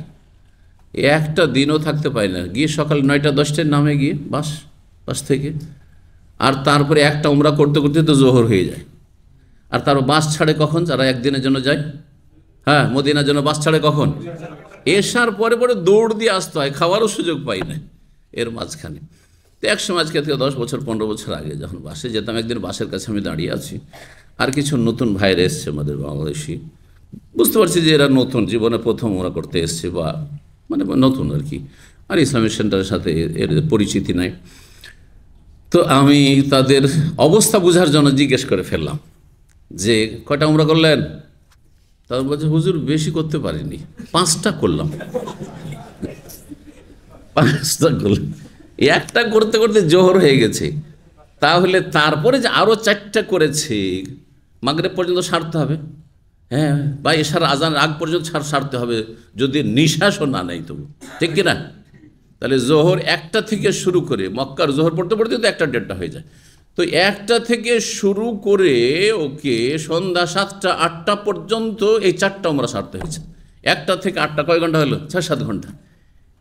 একটা দিনও থাকতে পারে না, গিয়ে সকাল 9টা-10টার নামে গিয়ে বাস থেকে, আর তারপরে একটা উমরা করতে করতে তো জোহর হয়ে যায়। আর তার বাস ছাড়ে কখন? যারা একদিনের জন্য যায়, হ্যাঁ মদিনার জন্য বাস ছাড়ে কখন? এসার পরে দৌড় দিয়ে আসতে হয়, খাওয়ারও সুযোগ পাই না এর মাঝখানে। তো এক সময় আজকে থেকে 10 বছর 15 বছর আগে যখন বাসে যেতাম, একদিন বাসের কাছে আমি দাঁড়িয়ে আছি, আর কিছু নতুন ভাইরা এসছে আমাদের বাংলাদেশি। বুঝতে পারছি যে এরা নতুন, জীবনে প্রথম ওরা করতে এসছে, বা মানে নতুন আর কি, আর ইসলামিক সেন্টারের সাথে এর পরিচিতি নাই। তো আমি তাদের অবস্থা বোঝার জন্য জিজ্ঞেস করে ফেললাম যে কয়টা উমরা করলেন? তাদের বলছে হুজুর বেশি করতে পারিনি, 5টা করলাম। 5টা করলাম, একটা করতে করতে জোহর হয়ে গেছে। তাহলে তারপরে যে আরও 4টা করেছে, মাগরিব পর্যন্ত সারতে হবে, হ্যাঁ, বা এশার আজান আগ পর্যন্ত সারতে হবে, যদি নিঃশ্বাসও না নেই তবু, ঠিক কিনা? তাহলে জোহর 1টা থেকে শুরু করে, মক্কার জোহর পড়তে পড়তে তো 1টা-1:30 হয়ে যায়। তো 1টা থেকে শুরু করে ওকে সন্ধ্যা 7টা-8টা পর্যন্ত এই 4টা উমরা সারতে হয়েছে। 1টা থেকে 8টা কয় ঘন্টা হলো? 6-7 ঘন্টা।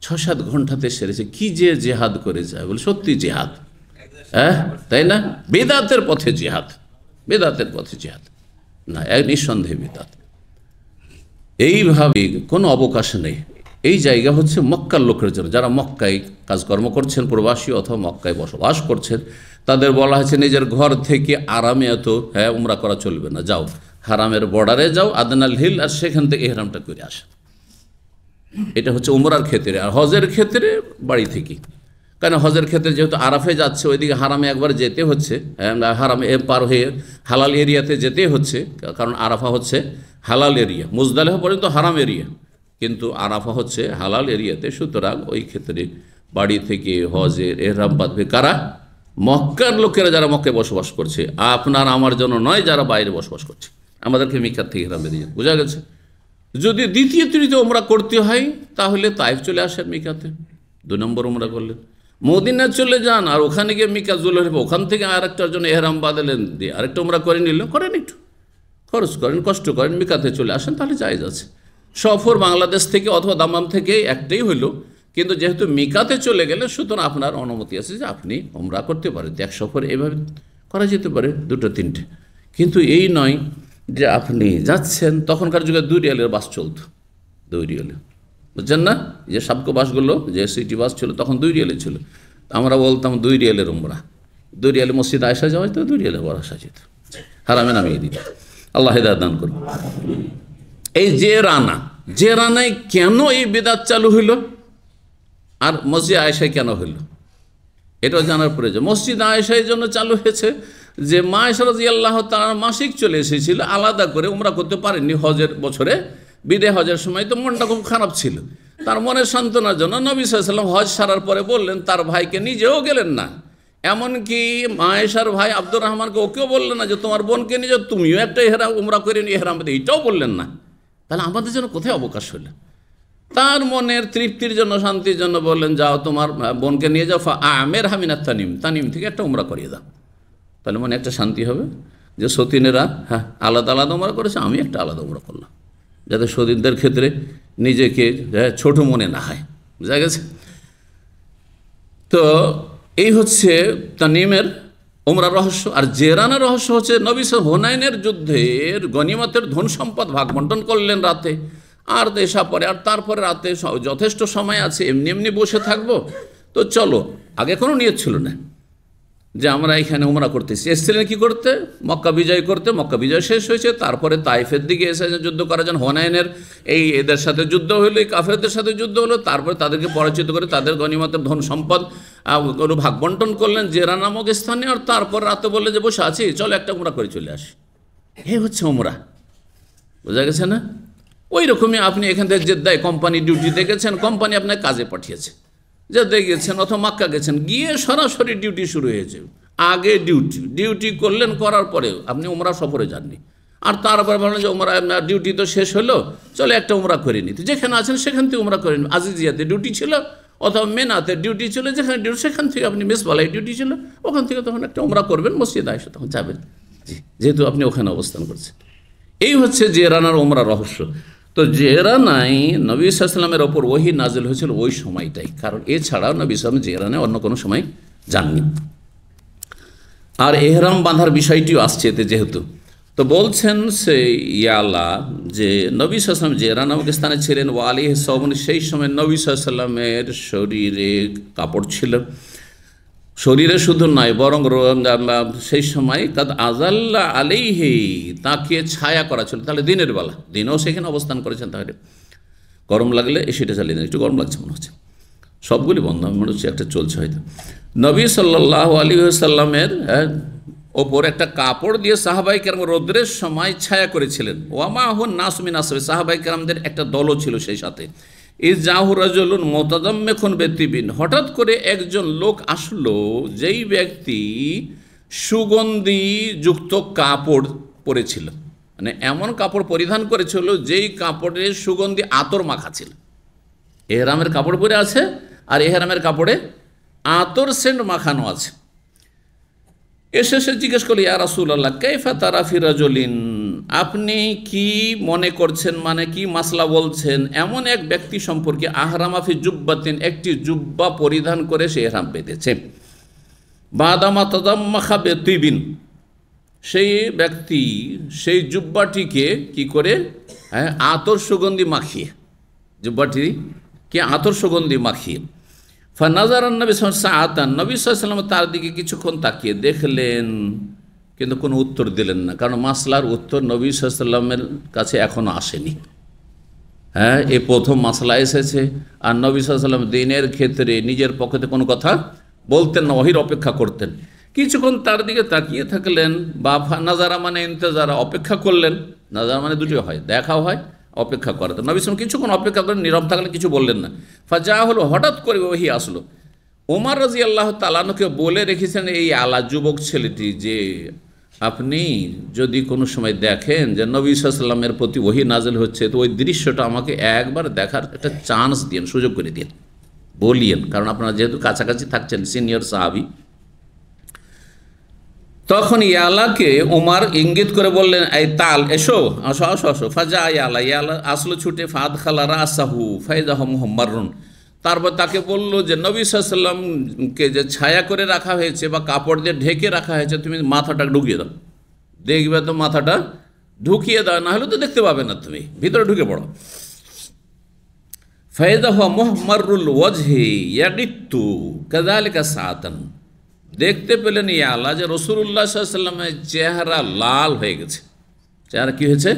6-7 ঘন্টাতে সেরেছে। কি যে জেহাদ করে যায়, বলে সত্যি জেহাদ, হ্যাঁ তাই না? বেদাতের পথে জেহাদ, বেদাতের পথে জেহাদ না, এক নিঃসন্দেহে বেদাত। এইভাবে কোনো অবকাশ নেই। এই জায়গা হচ্ছে মক্কার লোকের জন্য, যারা মক্কায় কাজকর্ম করছেন, প্রবাসী অথবা মক্কায় বসবাস করছেন, তাদের বলা হয়েছে নিজের ঘর থেকে আরামে এত উমরা করা চলবে না, যাও হারামের বর্ডারে যাও, আদনাল হিল, আর সেখান থেকে ইহরামটা করে আসে। এটা হচ্ছে উমরার ক্ষেত্রে। আর হজের ক্ষেত্রে বাড়ি থেকে, কারণ হজের ক্ষেত্রে যেহেতু আরাফে যাচ্ছে, ওইদিকে হারামে একবার যেতে হচ্ছে, হারামে পার হয়ে হালাল এরিয়াতে যেতে হচ্ছে, কারণ আরাফা হচ্ছে হালাল এরিয়া, মুজদালিফা পর্যন্ত হারাম এরিয়া, কিন্তু আরাফা হচ্ছে হালাল এরিয়াতে। সুতরাং ওই ক্ষেত্রে বাড়ি থেকে হজের ইহরাম বাঁধবে কারা? মক্কার লোকেরা, যারা মক্কায় বসবাস করছে। আপনার আমার জন্য নয়, যারা বাইরে বসবাস করছে, আমাদেরকে মিকাত থেকে ইহরাম বেঁধে যায়। বোঝা গেছে? যদি দ্বিতীয় তৃতীয় উমরা করতে হয় তাহলে তাইফ চলে আসেন মিকাতে, 2 নম্বর উমরা করলেন। মদিনা চলে যান, আর ওখানে গিয়ে মিকাত জুলহরফ, ওখান থেকে আরেকটার জন্য এহরাম বাঁধলেন, দিয়ে আরেকটা উমরা করে নিলেন, করেন একটু খরচ করেন, কষ্ট করেন, মিকাতে চলে আসেন, তাহলে জায়েজ আছে। সফর বাংলাদেশ থেকে অথবা দাম্মাম থেকে একটাই হইল, কিন্তু যেহেতু মিকাতে চলে গেলে সুতরাং আপনার অনুমতি আছে যে আপনি ওমরা করতে পারেন। এক সফরে এভাবে করা যেতে পারে, দুটো তিনটে। কিন্তু এই নয় যে আপনি যাচ্ছেন, তখনকার যুগে 2 রিয়ালের বাস চলত, 2 রিয়ালে, বুঝছেন না? যে সাবকো বাসগুলো, যে সিটি বাস ছিল তখন 2 রিয়ালে ছিল। আমরা বলতাম 2 রিয়ালের উমরা, 2 রিয়ালে মসজিদ আয়েশা যাওয়া তো 2 রিয়ালে বড় আসা যেত, হারামে নামিয়ে দিত। আল্লাহ হিদায়াত দান করুন। এই যে রানায় কেন এই বিদআত চালু হইল আর মসজিদ আয়েশায় কেন হইল, এটাও জানার প্রয়োজন। মসজিদ আয়েশার জন্য চালু হয়েছে যে মা আয়েশা রাদিয়াল্লাহু তাআলা মাসিক চলে এসেছিল, আলাদা করে উমরা করতে পারেননি হজের বছরে, বিদায় হজের সময় তো মনটা খুব খারাপ ছিল। তার মনের সান্ত্বনার জন্য নবী সাল্লাল্লাহু আলাইহি ওয়াসাল্লাম হজ সারার পরে বললেন, তার ভাইকে, নিজেও গেলেন না, এমনকি মা আয়েশার ভাই আব্দুর রহমানকে ওকেও বললেন না যে তোমার বোনকে নিয়ে যাও, তুমিও একটা ইহরাম উমরা করে নিয়ে ইহরাম, এইটাও বললেন না। তাহলে আমাদের জন্য কোথায় অবকাশ হলো? তার মনের তৃপ্তির জন্য, শান্তির জন্য বললেন, যাও তোমার বোনকে নিয়ে যাও, আমের হামিনাত তানিম থেকে একটা উমরা করিয়ে দাও। তাহলে মনে একটা শান্তি হবে যে সতীনেরা হ্যাঁ আলাদা আলাদা উমরা করেছে, আমি একটা আলাদা উমরা করলাম, যাতে সতীনদের ক্ষেত্রে নিজেকে ছোট মনে না হয়। বুঝা গেছে? তো এই হচ্ছে তানিমের উমরার রহস্য। আর জেরানের রহস্য হচ্ছে নবী হুনাইনের যুদ্ধের গনিমতের ধন সম্পদ ভাগ বন্টন করলেন রাতে, আর দেশা পরে, আর তারপরে রাতে যথেষ্ট সময় আছে, এমনি এমনি বসে থাকবো, তো চলো। আগে কোনো নিয়ত ছিল না যে আমরা এখানে উমরা করতেছি, এসেছিলেন কি করতে? মক্কা বিজয় করতে। মক্কা বিজয় শেষ হয়েছে, তারপরে তাইফের দিকে এসে যুদ্ধ করার জন্য হুনাইনের এদের সাথে যুদ্ধ হলো, এই কাফেরদের সাথে যুদ্ধ হলো, তারপরে তাদেরকে পরাজিত করে তাদের গনিমতের ধন সম্পদ ভাগ বন্টন করলেন জেরা নামক স্থানে, আর তারপর রাতে বললে যে বসে আছি, চলো একটা উমরা করে চলে আসি। এই হচ্ছে উমরা। বোঝা গেছে না? ওই রকমই আপনি এখান থেকে জেদ্দায় কোম্পানি ডিউটিতে গেছেন, কোম্পানি আপনার কাজে পাঠিয়েছে, জেদ্দায় গেছেন অথবা মাক্কা গেছেন, গিয়ে সরাসরি ডিউটি শুরু হয়েছে। আগে ডিউটি করলেন, করার পরে আপনি উমরা সফরে যাননি, আর তারপরে বললেন যে উমরা ডিউটি তো শেষ হলো, চলো একটা উমরা করে নিতে। যেখানে আছেন সেখান থেকে উমরা করে নিন। আজিজিয়াতে ডিউটি ছিল অথবা মেনাতে ডিউটি ছিল, যেখানে ডিউটি সেখান থেকে আপনি মেসবালায় ডিউটি ছিল, ওখান থেকে তখন একটা উমরা করবেন, মসজিদ আয়েশা তখন যাবেন, যেহেতু আপনি ওখানে অবস্থান করছেন। এই হচ্ছে জেরানার উমরা রহস্য। তো জেরানাই নবী সাল্লাল্লাহু আলাইহি ওয়াসাল্লামের ওপর ওহী নাজিল হয়েছিল ওই সময়টাই, কারণ এছাড়াও নবী সাল্লাল্লাহু আলাইহি ওয়াসাল্লাম জেরানে অন্য কোনো সময় যাননি। আর এহরাম বাঁধার বিষয়টিও আসছে এতে যেহেতু, তো বলছেন সে ইয়ালা যে নবী সাল্লাল্লাহু আলাইহি ওয়াসাল্লাম জেরা নামক স্থানে ছিলেন, ওয়া আলাইহি সাওবুন, সেই সময় নবী সাল্লাল্লাহু আলাইহি ওয়াসাল্লামের শরীরে কাপড় ছিল। শরীরে শুধু নয়, বরং সেই সময় কাদ আজাল্লা আলাইহি, তাকে ছায়া করা ছিল। তাহলে দিনের বেলা, দিনেও সেখানে অবস্থান করেছেন। তাহলে গরম লাগলে সেটা চালিয়ে দেন, একটু গরম লাগছে মনে হচ্ছে, সবগুলি বন্ধ মনে হচ্ছে, একটা চলছে হয়তো। নবী সাল্লাল্লাহু আলাইহি ওয়াসাল্লামের ওপর একটা কাপড় দিয়ে সাহাবাই কেরাম রৌদ্রের সময় ছায়া করেছিলেন। ওয়ামাহুন নাস মিন আসহাবি, সাহাবাই কেরামদের একটা দলও ছিল সেই সাথে। ইজাহু রাজুলুন মুতাদাম্মিকুন বিতিবিন, হঠাৎ করে একজন লোক আসলো, যেই ব্যক্তি সুগন্ধি যুক্ত কাপড় পরেছিল, মানে এমন কাপড় পরিধান করেছিল যেই কাপড়ে সুগন্ধি আতর মাখা ছিল। এহরামের কাপড় পরে আছে, আর এহরামের কাপড়ে আতর সেন্ট মাখানো আছে। এসে সে জিজ্ঞেস করল, ইয়া রাসূলুল্লাহ কাইফা তারা ফি রাজুলিন, আপনি কি মনে করছেন, মানে কি মাসলা বলছেন এমন এক ব্যক্তি সম্পর্কে, আহরামা ফি জুব্বাতিন, একটি জুব্বা পরিধান করে সে ইহরাম বেঁধেছে, বাদামা তাদাম্মাখা বিতিবিন, সেই ব্যক্তি সেই জুব্বাটিকে কি করে আতর সুগন্ধি মাখিয়ে, জুব্বাটিকে আতর সুগন্ধি মাখিয়ে। ফানাজার নবী সাআতান, নবী সাল্লাল্লাহু আলাইহি ওয়াসাল্লাম তার দিকে কিছুক্ষণ তাকিয়ে দেখলেন, কিন্তু কোনো উত্তর দিলেন না, কারণ মাসলার উত্তর নবী সাল্লাল্লাহু আলাইহি ওয়াসাল্লামের কাছে এখনও আসেনি। এই প্রথম মাসলা এসেছে, আর নবী সাল্লাল্লাহু আলাইহি ওয়াসাল্লাম দিনের ক্ষেত্রে নিজের পক্ষে কোনো কথা বলতেন না, ওহীর অপেক্ষা করতেন। কিছুক্ষণ তার দিকে তাকিয়ে থাকলেন, বা নাজারা মানে ইন্তজারা, অপেক্ষা করলেন। নাজারা মানে দুটো হয়, দেখাও হয়, অপেক্ষা করা। তো নবী সাল্লাল্লাহু আলাইহি ওয়াসাল্লাম কিছুক্ষণ অপেক্ষা করেন, নীরব থাকলেন, কিছু বললেন না। ফাজা হলো, হঠাৎ করে ওহী আসলো। ওমর রাদিয়াল্লাহু তাআলা আনহুকে বলে রেখেছেন এই আলা যুবক ছেলেটি যে আপনি যদি কোনো সময় দেখেন যে নবী সাল্লাল্লাহু আলাইহি ওয়াসাল্লামের প্রতি ওহী নাজিল হচ্ছে, তো ওই দৃশ্যটা আমাকে একবার দেখার একটা চান্স দিন, সুযোগ করে দিন, বলিয়েন, কারণ আপনারা যেহেতু কাছাকাছি থাকছেন, সিনিয়র সাহাবী। তখন ইয়ালাকে উমার ইঙ্গিত করে বললেন, এই তাল, এসো, আসো আসো আসো। ফাজা ইয়ালা, ইয়ালা আসলো ছুটে, ফাদ খালা রাসাহু ফাইজাহু মুহাম্মারুন, তারপর তাকে বলল যে নবী সাল্লাল্লাহু আলাইহি ওয়াসাল্লামকে যে ছায়া করে রাখা হয়েছে বা কাপড় দিয়ে ঢেকে রাখা হয়েছে, তুমি মাথাটা ঢুকিয়ে দাও, দেখবে তো মাথাটা ঢুকিয়ে দাও, না হলে তো দেখতে পাবে না, তুমি ভিতরে ঢুকে পড়ো। ফায়দা হুয়া মুহমারুল ওয়াজহি ইয়াগিত্তু কাযালিকা সাআতান, দেখতে পেলেন ইয়া আল্লাহ যে রাসূলুল্লাহ সাল্লাল্লাহু আলাইহি ওয়াসাল্লামের চেহারা লাল হয়ে গেছে। চেহারা কি হয়েছে,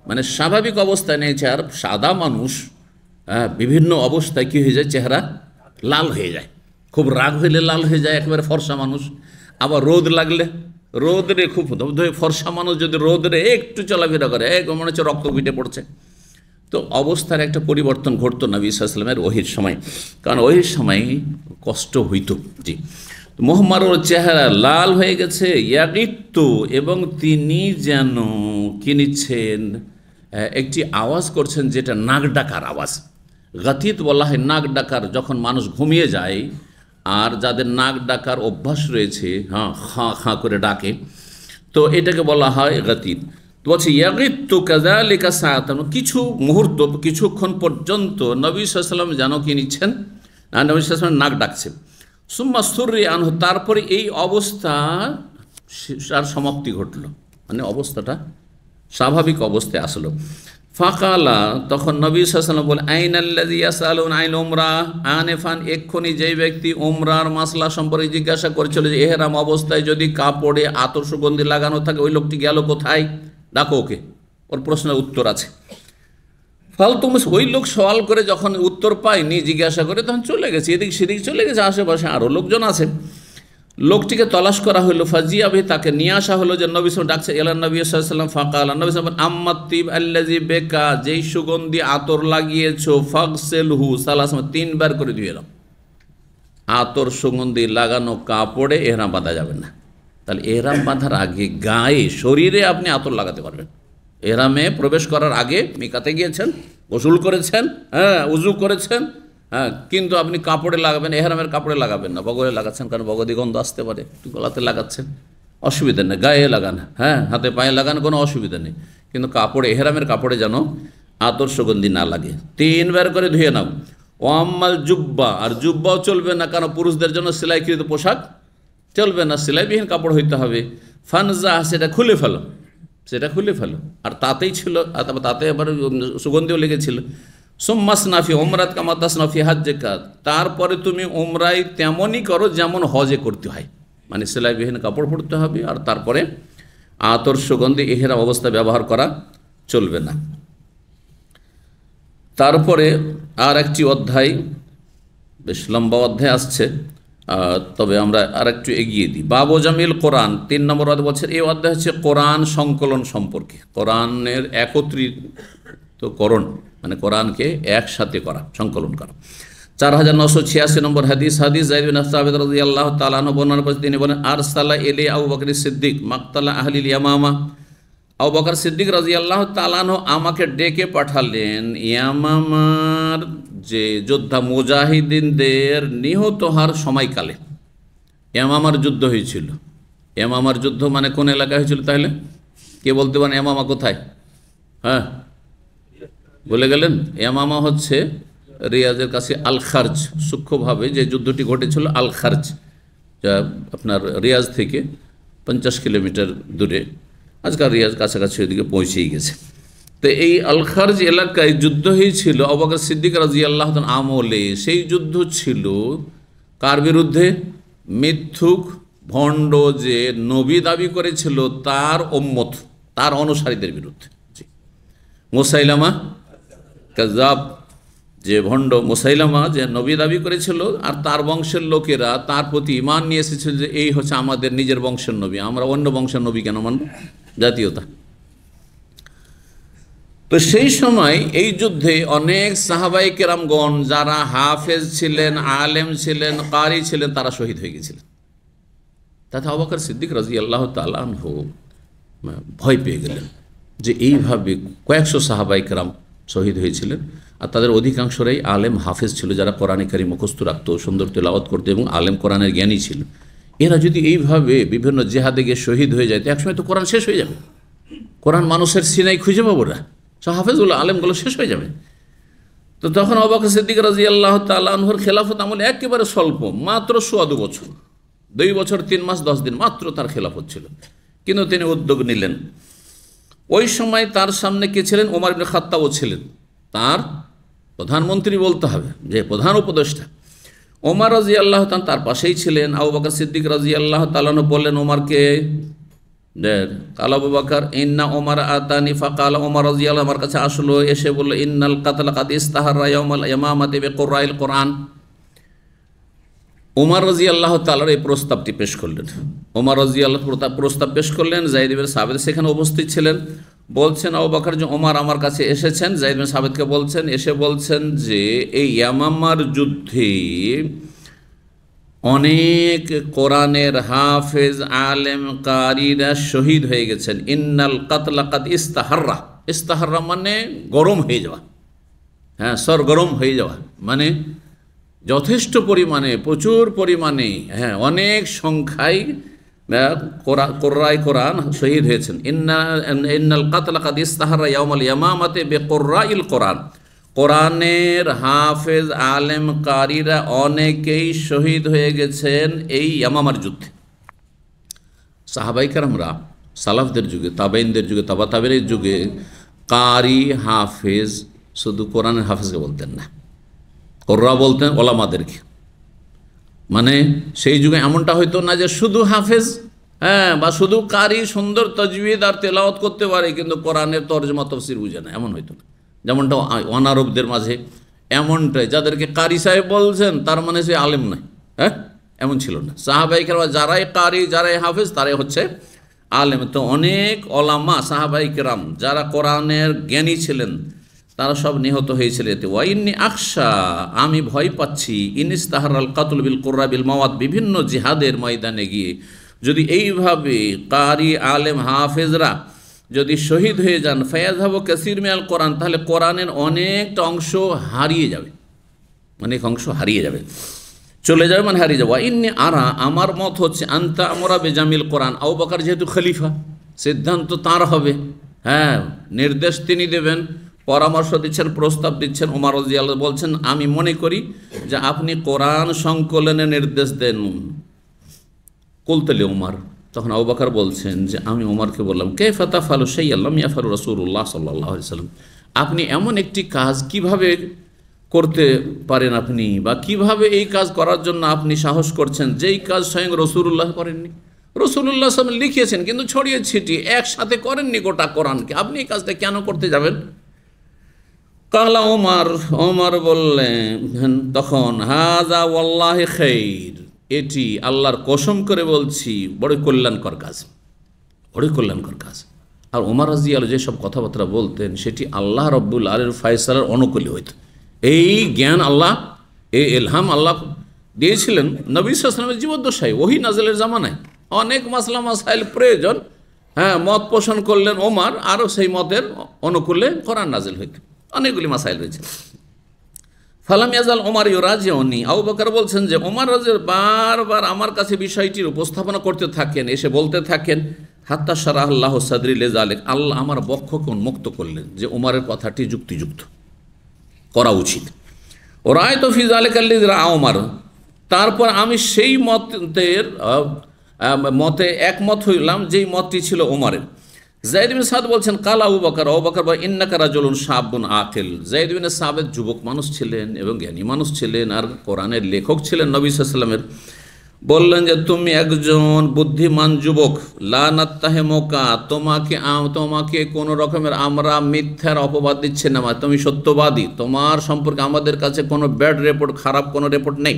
মানে স্বাভাবিক অবস্থায় নেই, চেহারা সাদা মানুষ, বিভিন্ন অবস্থায় কী হয়ে যায়, চেহারা লাল হয়ে যায়, খুব রাগ হইলে লাল হয়ে যায় একেবারে ফর্সা মানুষ, আবার রোদ লাগলে, রোদরে খুব ফর্সা মানুষ যদি রোদরে একটু চলাফেরা করে মনে হচ্ছে রক্ত পিটে পড়ছে। তো অবস্থার একটা পরিবর্তন ঘটতো নবী সাল্লাল্লাহু আলাইহি ওয়াসাল্লামের ওহীর সময়, কারণ ওহীর সময় কষ্ট হইত। জি, মুহম্মারুর চেহারা লাল হয়ে গেছে, ইয়াগিত্তু, এবং তিনি যেন কি নিচ্ছেন, একটি আওয়াজ করছেন যেটা নাক ডাকার আওয়াজ। গাতিত বলা হয় নাক ডাকার, যখন মানুষ ঘুমিয়ে যায় আর যাদের নাক ডাকার অভ্যাস রয়েছে, খাঁ খাঁ করে ডাকে, তো এটাকে বলা হয় গাতিত। তো বলছে ইয়াগিত্তু কাযালিকা সাআতান, কিছু মুহূর্ত, কিছুক্ষণ পর্যন্ত নবী সাল্লাল্লাহু আলাইহি ওয়াসাল্লাম যেন কি নিচ্ছেন, নবী সাল্লাল্লাহু আলাইহি ওয়াসাল্লাম নাক ডাকছে। সুম্মা সুররি আনহু, তারপরে এই অবস্থা আর সমাপ্তি ঘটল, মানে অবস্থাটা স্বাভাবিক অবস্থায় আসলো। ফাকালা, তখন নবী সাল্লাল্লাহু আলাইহি ওয়াসাল্লাম বলে, আইনাল্লাযী ইয়াসআলুন আইল উমরা আনিফান, এক্ষুনি যেই ব্যক্তি উমরার মাসলা সম্পর্কে জিজ্ঞাসা করেছিল যে এহরাম অবস্থায় যদি কাপড়ে আতর সুগন্ধি লাগানো থাকে, ওই লোকটি গেল কোথায়, ডাকো ওকে, ওর প্রশ্নের উত্তর আছে। ফালতুমস, ওই লোক সওয়াল করে যখন উত্তর পায়নি, জিজ্ঞাসা করে, তখন চলে গেছে, এদিক সেদিক চলে গেছে, আশেপাশে আরও লোকজন আছে। লোকটিকে তলাশ করা হলো, ফাজিয়াবে, তাকে নিয়ে আসা হলো, যে নবী সাল্লাল্লাহু ডাকছে, এলান নবী সাল্লাল্লাহু আলাইহি ওয়াসাল্লাম ফাকাল, নবী সাল্লাল্লাহু আলাইহি ওয়াসাল্লাম আম্মাতিব আল্লাযী বেকা, যেই সুগন্ধি আতর লাগিয়েছো, ফাগসিলহু সালাসাম, 3 বার করে ধুয়ে দাও। আতর সুগন্ধি লাগানো কাপড়ে এহরাম বাঁধা যাবে না। তাহলে এহরাম বাঁধার আগে গায়ে, শরীরে আপনি আতর লাগাতে পারবেন। এহরামে প্রবেশ করার আগে মিকাতে গিয়েছেন, গোসল করেছেন, উজু করেছেন, কিন্তু আপনি কাপড়ে লাগাবেন, এহরামের কাপড়ে লাগাবেন না, বগলে লাগাচ্ছেন, কারণ বগদি গন্ধ আসতে পারে, একটু গলাতে লাগাচ্ছেন, অসুবিধা নেই, গায়ে লাগান, হাতে পায়ে লাগান, কোনো অসুবিধা নেই, কিন্তু কাপড়ে, এহরামের কাপড়ে যেন আতর সুগন্ধি না লাগে। 3 বার করে ধুয়ে নাও। ওয়াম্মাল জুব্বা, আর জুব্বাও চলবে না, কারণ পুরুষদের জন্য সেলাইকৃত পোশাক চলবে না, সেলাইবিহীন কাপড় হইতে হবে। ফানজা, সেটা খুলে ফেলো, সেটা খুলে ফেলো, আর তাতেই ছিল, তাতে আবার সুগন্ধিও লেগেছিল। সুম্মাস নাফি ওমরাত কামাতাস নাফি হাজ্জেকা, তারপরে তুমি ওমরাই তেমনই করো যেমন হজে করতে হয়, মানে সেলাইবিহীন কাপড় পরতে হবে, আর তারপরে আতর সুগন্ধি ইহরাম অবস্থা ব্যবহার করা চলবে না। তারপরে আর একটি অধ্যায়, বেশ লম্বা অধ্যায় আসছে, তবে আমরা আর একটু এগিয়ে দিই। বাবু জামিল কোরআন, 3 নম্বর অধ্যায় বলছে, এই অধ্যায় হচ্ছে কোরআন সংকলন সম্পর্কে, কোরআনের একত্রিতকরণ, মানে কোরআনকে একসাথে করা, সংকলন করা। 4986 নম্বর হাদিস, যায়েদ বিন সাবিত রাদিয়াল্লাহু তাআলা আনহু বর্ণনা করেছেন, তিনি বলেন, আরসালা ইলাই আবু বকর সিদ্দিক মাকতালা আহলিল ইয়ামামা, আবু বকর সিদ্দিক রাদিয়াল্লাহু তাআলা আনহু আমাকে ডেকে পাঠালেন ইয়ামামার যে যোদ্ধা মুজাহিদিনদের নিহত হওয়ার সময়কালে। ইয়ামামার যুদ্ধ হয়েছিল। ইয়ামামার যুদ্ধ মানে কোন এলাকায় হয়েছিল তাহলে? কে বলতে পারেন ইয়ামামা কোথায়? বলে গেলেন? ইয়ামামা হচ্ছে রিয়াজের কাছে আল খারজ, সূক্ষ্মভাবে যে যুদ্ধটি ঘটেছিল আল খারজ, যা আপনার রিয়াজ থেকে 50 কিলোমিটার দূরে, আজকাল রিয়াজ কাছাকাছি ওইদিকে পৌঁছেই গেছে। তো এই আল খারজ এলাকায় যুদ্ধ হয়েছিল আবু বকর সিদ্দিক রাদিয়াল্লাহু তাআলা আমলে। সেই যুদ্ধ ছিল কার বিরুদ্ধে? মিথ্যুক ভণ্ড যে নবী দাবি করেছিল তার উম্মত, তার অনুসারীদের বিরুদ্ধে। মুসাইলামা কাযাব, যে ভণ্ড মুসাইলামা যে নবী দাবি করেছিল, আর তার বংশের লোকেরা তার প্রতি ঈমান নিয়ে এসেছিল যে এই হচ্ছে আমাদের নিজের বংশের নবী, আমরা অন্য বংশের নবী কেন মানব? জাতীয়তা। তো সেই সময় এই যুদ্ধে অনেক সাহাবায়ে কেরামগণ যারা হাফেজ ছিলেন, আলেম ছিলেন, কারি ছিলেন, তারা শহীদ হয়ে গেছিলেন। তাতে আবু বকর সিদ্দিক রাদিয়াল্লাহু তাআলা আনহু ভয় পেয়ে গেলেন যে এইভাবে কয়েকশো সাহাবায়ে কেরাম শহীদ হয়েছিলেন, আর তাদের অধিকাংশরাই আলেম হাফেজ ছিল, যারা কোরআনে কারীম মুখস্থ রাখতো, সুন্দর তেলাওয়াত করতো এবং আলেম কোরআনের জ্ঞানী ছিল। এরা যদি এইভাবে বিভিন্ন জেহাদে গিয়ে শহীদ হয়ে যায়, তো একসময় তো কোরআন শেষ হয়ে যাবে, কোরআন মানুষের সিনাই খুঁজে পাবো না, হাফেজগুলো আলেমগুলো শেষ হয়ে যাবে। তো তখন আবু বকর সিদ্দিক রাদিয়াল্লাহু তাআলা আনহুর খেলাফত আমল একেবারে স্বল্প, মাত্র 2.25 বছর, 2 বছর 3 মাস 10 দিন মাত্র তার খেলাফত ছিল। কিন্তু তিনি উদ্যোগ নিলেন। ওই সময় তার সামনে কে ছিলেন? ওমর ইবনে খাত্তাবও ছিলেন, তার প্রধানমন্ত্রী বলতে হবে, যে প্রধান উপদেষ্টা। ওমর রাদিয়াল্লাহু তাআলা তার পাশেই ছিলেন। আবু বকর সিদ্দিক রাদিয়াল্লাহু তাআলা বললেন ওমরকে, কাল আবু বকর ইন্না ওমর আতানি ফাকাল, ওমর রাদিয়াল্লাহু আমার কাছে আসলো, এসে বলল ইন্নাল কাতলা কাদ ইস্তাহারা ইয়াউমাল ইয়ামামাতি বিকুরাইল কোরআন। ওমর রাদিয়াল্লাহু তাআলার এই প্রস্তাবটি পেশ করলেন। ওমর রাদিয়াল্লাহু প্রস্তাব পেশ করলেন। যায়েদ ইবনে সাবিত সেখানে উপস্থিত ছিলেন। বলছেন আবু বকর যে ওমর আমার কাছে এসেছেন, যায়েদ ইবনে সাবিতকে বলছেন, এসে বলছেন যে এই ইয়ামামার যুদ্ধে অনেক কোরআনের হাফেজ আলেম কারীরা শহীদ হয়ে গেছেন। ইন্নাল কাতলা কাদ ইস্তাহাররা, ইস্তাহাররা মানে গরম হয়ে যাওয়া, হ্যাঁ, সরগরম হয়ে যাওয়া, মানে যথেষ্ট পরিমাণে, প্রচুর পরিমাণে, হ্যাঁ, অনেক সংখ্যায় কোরআয় কোরআন শহীদ হয়েছেন। ইন্নাল কাতলা কাদ ইস্তাহাররা ইয়াউমাল ইয়ামামাতি বিকুরাইল কোরআন, কোরআনের হাফেজ আলেম কারীরা অনেকেই শহীদ হয়ে গেছেন এই ইয়ামামার যুদ্ধে। সাহাবায়ে কেরামরা সালাফদের যুগে, তাবেঈনদের যুগে, তাবা তাবেঈনের যুগে কারি হাফেজ শুধু কোরআনের হাফেজকে বলতেন না, কোরআ বলতেন ওলামাদেরকে। মানে সেই যুগে এমনটা হইতো না যে শুধু হাফেজ, হ্যাঁ, বা শুধু কারি সুন্দর তাজবিদ আর তেলাওয়াত করতে পারে কিন্তু কোরআনের তরজমা তাফসীর বুঝে না, এমন হইতো না। যেমনটা অনারবদের মাঝে এমনটাই, যাদেরকে কারি সাহেব বলছেন তার মানে সে আলেম নয়, হ্যাঁ, এমন ছিল না। সাহাবায়ে কেরাম যারাই কারি, যারাই হাফেজ, তারাই হচ্ছে আলেম। তো অনেক ওলামা সাহাবায়ে কেরাম যারা কোরআনের জ্ঞানী ছিলেন তারা সব নিহত হয়েছিল এতে। ওয়াইন্নি আকশা, আমি ভয় পাচ্ছি, ইনিস্তাহারাল কাতল বিল কুররা বিল মাওয়াত, বিভিন্ন জিহাদের ময়দানে গিয়ে যদি এইভাবে কারি আলেম হাফেজরা যদি শহীদ হয়ে যান, ফায়াযহাবু কাসীর মিনাল কোরআন, তাহলে কোরআনের অনেকটা অংশ হারিয়ে যাবে, অনেক অংশ হারিয়ে যাবে, চলে যাবে, মানে হারিয়ে যাবে। ইন্নি আরা, আমার মত হচ্ছে, আনতা আমরা বেজামিল কোরআন, আবু বকর যেহেতু খলিফা, সিদ্ধান্ত তার হবে, হ্যাঁ, নির্দেশ তিনি দেবেন, পরামর্শ দিচ্ছেন, প্রস্তাব দিচ্ছেন। ওমর রাদিয়াল্লাহু বলছেন আমি মনে করি যে আপনি কোরআন সংকলনের নির্দেশ দেন। কুলতুলি ওমর, তখন আবু বকর বলছেন যে আমি ওমরকে বললাম, কাইফা তাফআলু শাইআন লাম ইয়াফআলু রাসূলুল্লাহ সাল্লাল্লাহু আলাইহি ওয়াসাল্লাম, আপনি এমন একটি কাজ কিভাবে করতে পারেন আপনি, বা কিভাবে এই কাজ করার জন্য আপনি সাহস করছেন যেই কাজ স্বয়ং রাসূলুল্লাহ করেননি। রাসূলুল্লাহ সাল্লাল্লাহু আলাইহি ওয়াসাল্লাম লিখিয়েছেন কিন্তু ছড়িয়ে ছিটিয়ে একসাথে করেননি গোটা কোরআনকে, আপনি এই কাজটা কেন করতে যাবেন? কালা ওমর, ওমর বললেন তখন, হাযা ওয়াল্লাহি খাইর, এটি আল্লাহর কসম করে বলছি বড় কল্যাণকর কাজ, বড় কল্যাণকর কাজ। আর ওমর রাদিয়াল্লাহু যেসব কথাবার্তা বলতেন সেটি আল্লাহ রাব্বুল আলামিনের ফয়সালার অনুকূলে হইত। এই জ্ঞান আল্লাহ, এই ইলহাম আল্লাহ দিয়েছিলেন নবী সাল্লাল্লাহু আলাইহি ওয়াসাল্লামের জীবদ্দশায়, ওহী নাযিলের জামানায় অনেক মাসলা মাসাইল প্রয়োজন, হ্যাঁ, মত পোষণ করলেন ওমর, আরও সেই মতের অনুকূলে কোরআন নাযিল হইত, অনেকগুলি মাসাইল রয়েছে। ফালাম ইয়াজাল ওমর ইউরাজিউনি, আবু বকর বলছেন যে ওমর রাদিয়াল্লাহু বারবার আমার কাছে বিষয়টির উপস্থাপনা করতে থাকেন, এসে বলতে থাকেন, হাত্তা শারাহাল্লাহু সাদরি লিযালিক, আল্লাহ আমার বক্ষকে উন্মুক্ত করলেন যে ওমরের কথাটি যুক্তিযুক্ত, করা উচিত। ও রায়তু ফি যালিকা আল্লাযী রাআ ওমর, তারপর আমি সেই মতে একমত হইলাম যেই মতটি ছিল ওমরের। যায়েদ ইবনে সাদ বলছেন, কাল আবু বকর, আবু বকর বলেন, ইন্নাকা রাজুলুন শাবুন আকিল, যায়েদ ইবনে সাবিত যুবক মানুষ ছিলেন এবং জ্ঞানী মানুষ ছিলেন আর কোরআনের লেখক ছিলেন নবী সাল্লাল্লাহু আলাইহি ওয়াসাল্লামের। বললেন যে তুমি একজন বুদ্ধিমান যুবক, লা নাত্তাহিমুকা, তোমাকে কোনো রকমের আমরা মিথ্যার অপবাদ দিচ্ছি না, তুমি সত্যবাদী, তোমার সম্পর্কে আমাদের কাছে কোনো ব্যাড রিপোর্ট, খারাপ কোনো রিপোর্ট নেই।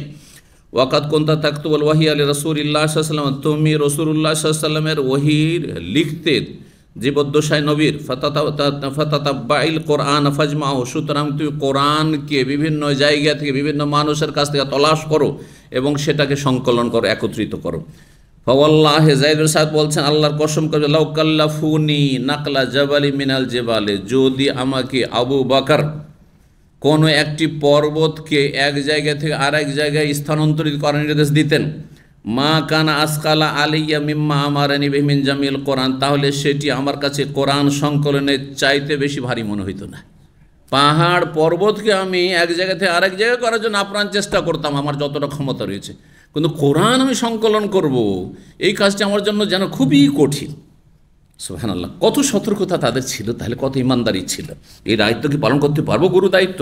ওয়াকাত কুনতা তাকতুবুল ওয়াহি আলি রাসূলিল্লাহ সাল্লাল্লাহু আলাইহি ওয়াসাল্লাম, তুমি রাসূলুল্লাহ সাল্লাল্লাহু আলাইহি ওয়াসাল্লামের ওহীর লিখতে জীবদ্দশায় নবীর। ফাতাতাব্বাইল কোরআন ফাজমাউ, সুতরাং তুমি কোরআনকে বিভিন্ন জায়গা থেকে, বিভিন্ন মানুষের কাছ থেকে তলাশ করো এবং সেটাকে সংকলন করো, একত্রিত করো। ফাওয়াল্লাহি, যায়েদ বিন সাদ বলছেন আল্লাহর কসম করে, লাউ কাল্লাফুনি নাকলা জাবালি মিনাল জিবালে, যদি আমাকে আবু বকর কোনো একটি পর্বতকে এক জায়গা থেকে আরেক জায়গায় স্থানান্তরিত করার নির্দেশ দিতেন, মা কানা আসকালা আলিয়া মিম্মা আমারানি বিহি মিন জামিল কোরআন, তাহলে সেটি আমার কাছে কোরআন সংকলনের চাইতে বেশি ভারী মনে হইতো না। পাহাড় পর্বতকে আমি এক জায়গা থেকে আরেক জায়গায় করার জন্য আপ্রাণ চেষ্টা করতাম, আমার যতটা ক্ষমতা রয়েছে, কিন্তু কোরআন আমি সংকলন করব, এই কাজটি আমার জন্য যেন খুবই কঠিন। সুবহানাল্লাহ, কত সতর্কতা তাদের ছিল, তাহলে কত ইমানদারি ছিল। এই দায়িত্ব কি পালন করতে পারবো? গুরু দায়িত্ব।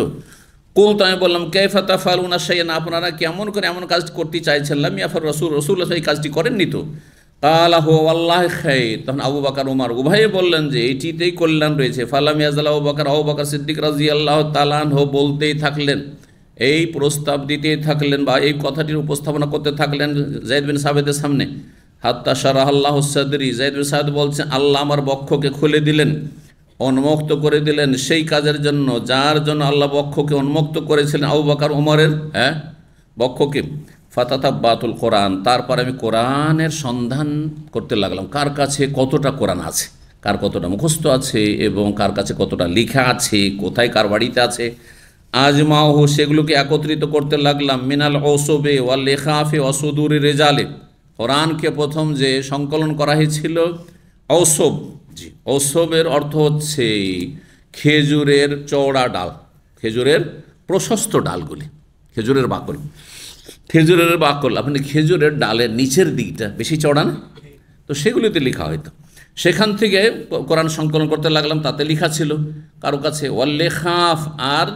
কুলতু, আমি বললাম, কাইফা তাফআলুনা শাইআন, আপনারা কেমন করে এমন কাজ করতে চাইছেন? লাম ইয়াফআল রাসূলুল্লাহ এই কাজটি করেননি তো। কালা হুয়া ওয়াল্লাহি খাইর, তখন আবু বকর ওমর উভয়ে বললেন যে এইটিতেই কল্যাণ রয়েছে। ফালাম ইয়াজাল আবু বকর সিদ্দিক রাদিয়াল্লাহু তাআলা আনহু বলতেই থাকলেন, এই প্রস্তাব দিতেই থাকলেন বা এই কথাটির উপস্থাপনা করতে থাকলেন যায়েদ বিন সাবিতের সামনে। হাত্তা শারাহাল্লাহু সাদরি, যায়েদ বিন সাবিত বলছেন, আল্লাহ আমার বক্ষকে খুলে দিলেন, উন্মুক্ত করে দিলেন সেই কাজের জন্য যার জন্য আল্লাহ বক্ষকে উন্মুক্ত করেছিলেন আবু বকর ওমরের বক্ষকে। ফাতাতাব্বাতুল কোরআন, তারপর আমি কোরআনের সন্ধান করতে লাগলাম, কার কাছে কতটা কোরআন আছে, কার কতটা মুখস্থ আছে এবং কার কাছে কতটা লেখা আছে, কোথায় কার বাড়িতে আছে। আজমাহু, সেগুলোকে একত্রিত করতে লাগলাম। মিনাল ওসবে ওয়াল লেখাফে অসুদুরি রেজালে, কোরআনকে প্রথম যে সংকলন করা হয়েছিল ঔসব, জি ঔসবের অর্থ হচ্ছে খেজুরের চওড়া ডাল, খেজুরের প্রশস্ত ডালগুলি, খেজুরের বাকল, খেজুরের বাকল, আপনি খেজুরের ডালের নিচের দিকটা বেশি চওড়া না, তো সেগুলিতে লেখা হয়তো, সেখান থেকে কোরআন সংকলন করতে লাগলাম, তাতে লেখা ছিল কারো কাছে। ওয়াল লেখাফ, আর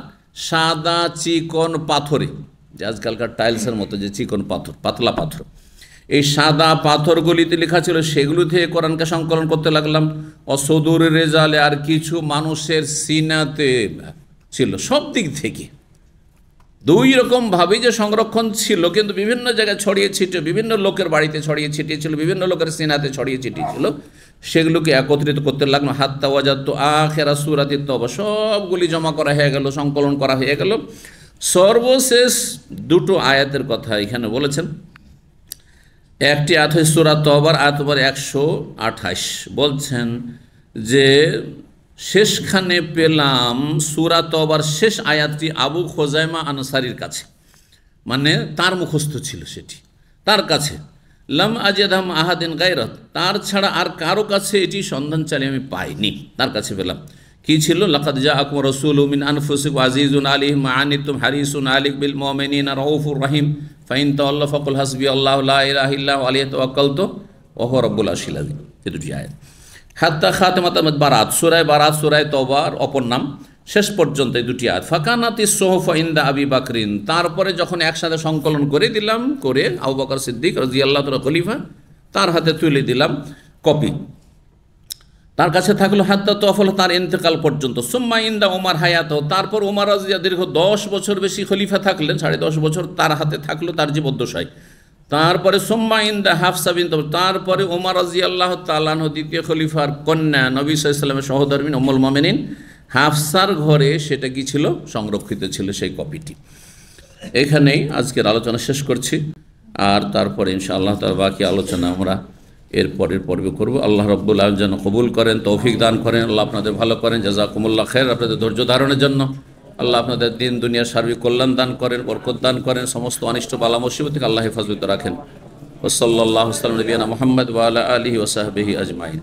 সাদা চিকন পাথরে, যে আজকালকার টাইলসের মতো যে চিকন পাথর, পাতলা পাথর, এই সাদা পাথরগুলিতে লেখা ছিল, সেগুলো থেকে কোরআনকে সংকলন করতে লাগলাম। অসদুর রেজালে, আর কিছু মানুষের সিনাতে ছিল, সব দিক থেকে দুই রকমভাবেই যে সংরক্ষণ ছিল, কিন্তু বিভিন্ন জায়গায় ছড়িয়ে ছিটিয়ে, বিভিন্ন লোকের বাড়িতে ছড়িয়ে ছিটিয়ে ছিল, বিভিন্ন লোকের সিনাতে ছড়িয়ে ছিটিয়ে ছিল, সেগুলোকে একত্রিত করতে লাগলো। হাত্তা ওয়াজাদতু আখিরা সূরাতি তওবা, সবগুলি জমা করা হয়ে গেল, সংকলন করা হয়ে গেল। সর্বশেষ দুটো আয়াতের কথা এখানে বলেছেন। একটি আয়াত হচ্ছে সূরা তওবার আয়াত নম্বর 128, বলছেন যে শেষখানে পেলাম সূরা তওবার শেষ আয়াতটি আবু খোজাইমা আনসারীর কাছে, মানে তার মুখস্থ ছিল সেটি তার কাছে। লাম আজিদাম আহাদিন গায়রাত, তার ছাড়া আর কারো কাছে এটি সন্ধান চালিয়ে আমি পাইনি, তার কাছে পেলাম। কি ছিল? লাকাদ জাআকুম রাসূলুম মিন আনফুসিকুম আজিজুন আলাইহি মা আনিতুম হারিসুন আলাইকুম বিল মুমিনিনা রাউফুর রহিম ফাইন তাওয়াল্লাউ ফাকুল হাসবিয়াল্লাহু লা ইলাহা ইল্লা হুয়া আলাইহি তাওয়াক্কালতু ওয়া হুয়া রাব্বুল আরশিল আযীম। এই দুটি আয়াত। হাত্তা খাতেমাত বারাত, সূরা বারাত, সূরা তওবার অপর নাম, শেষ পর্যন্ত এই দুটি আয়াত। ফাকানাতিস সুহুফা ইনদা আবি বকরিন, তারপরে যখন একসাথে সংকলন করে দিলাম, করে আবু বকর সিদ্দিক রাদিয়াল্লাহু তাআলা খলিফা, তার হাতে তুলে দিলাম কপি, তার কাছে থাকলো হাত্তা তওয়াফল, তার ইন্তেকাল পর্যন্ত। সুম্মা ইনদা ওমর হায়াত, তারপর ওমর রাদিয়াল্লাহু দীর্ঘ 10 বছর বেশি খলিফা থাকলেন, 10.5 বছর তার হাতে থাকলো তার জীবদ্দশায়। তারপরে সুম্মা ইনদা হাফসা বিনত, তারপরে ওমর রাদিয়াল্লাহু তাআলা আনহু দ্বিতীয় খলিফার কন্যা নবী সাল্লাল্লাহু আলাইহি ওয়াসাল্লামের সহধর্মিণী উম্মুল মুমিনিন হাফসার ঘরে সেটা কি ছিল? সংরক্ষিত ছিল সেই কপিটি। এখানেই আজকের আলোচনা শেষ করছি, আর তারপরে ইনশাআল্লাহ তার বাকি আলোচনা আমরা এর পরের পর্বে করব। আল্লাহ রাব্বুল আলামিন যেন কবুল করেন, তৌফিক দান করেন, আল্লাহ আপনাদের ভালো করেন। জাযাকুমুল্লাহ খাইর, আপনাদের ধৈর্য ধারণের জন্য আল্লাহ আপনাদের দিন দুনিয়ার সার্বিক কল্যাণ দান করেন, বরকত দান করেন, সমস্ত অনিষ্ট বালা মুসিবত থেকে আল্লাহ হেফাজত রাখেন। ওয়া সাল্লাল্লাহু আলা নবিয়িনা মুহাম্মদ ওয়া আলা আলিহি ওয়া সাহবিহি আজমাইন।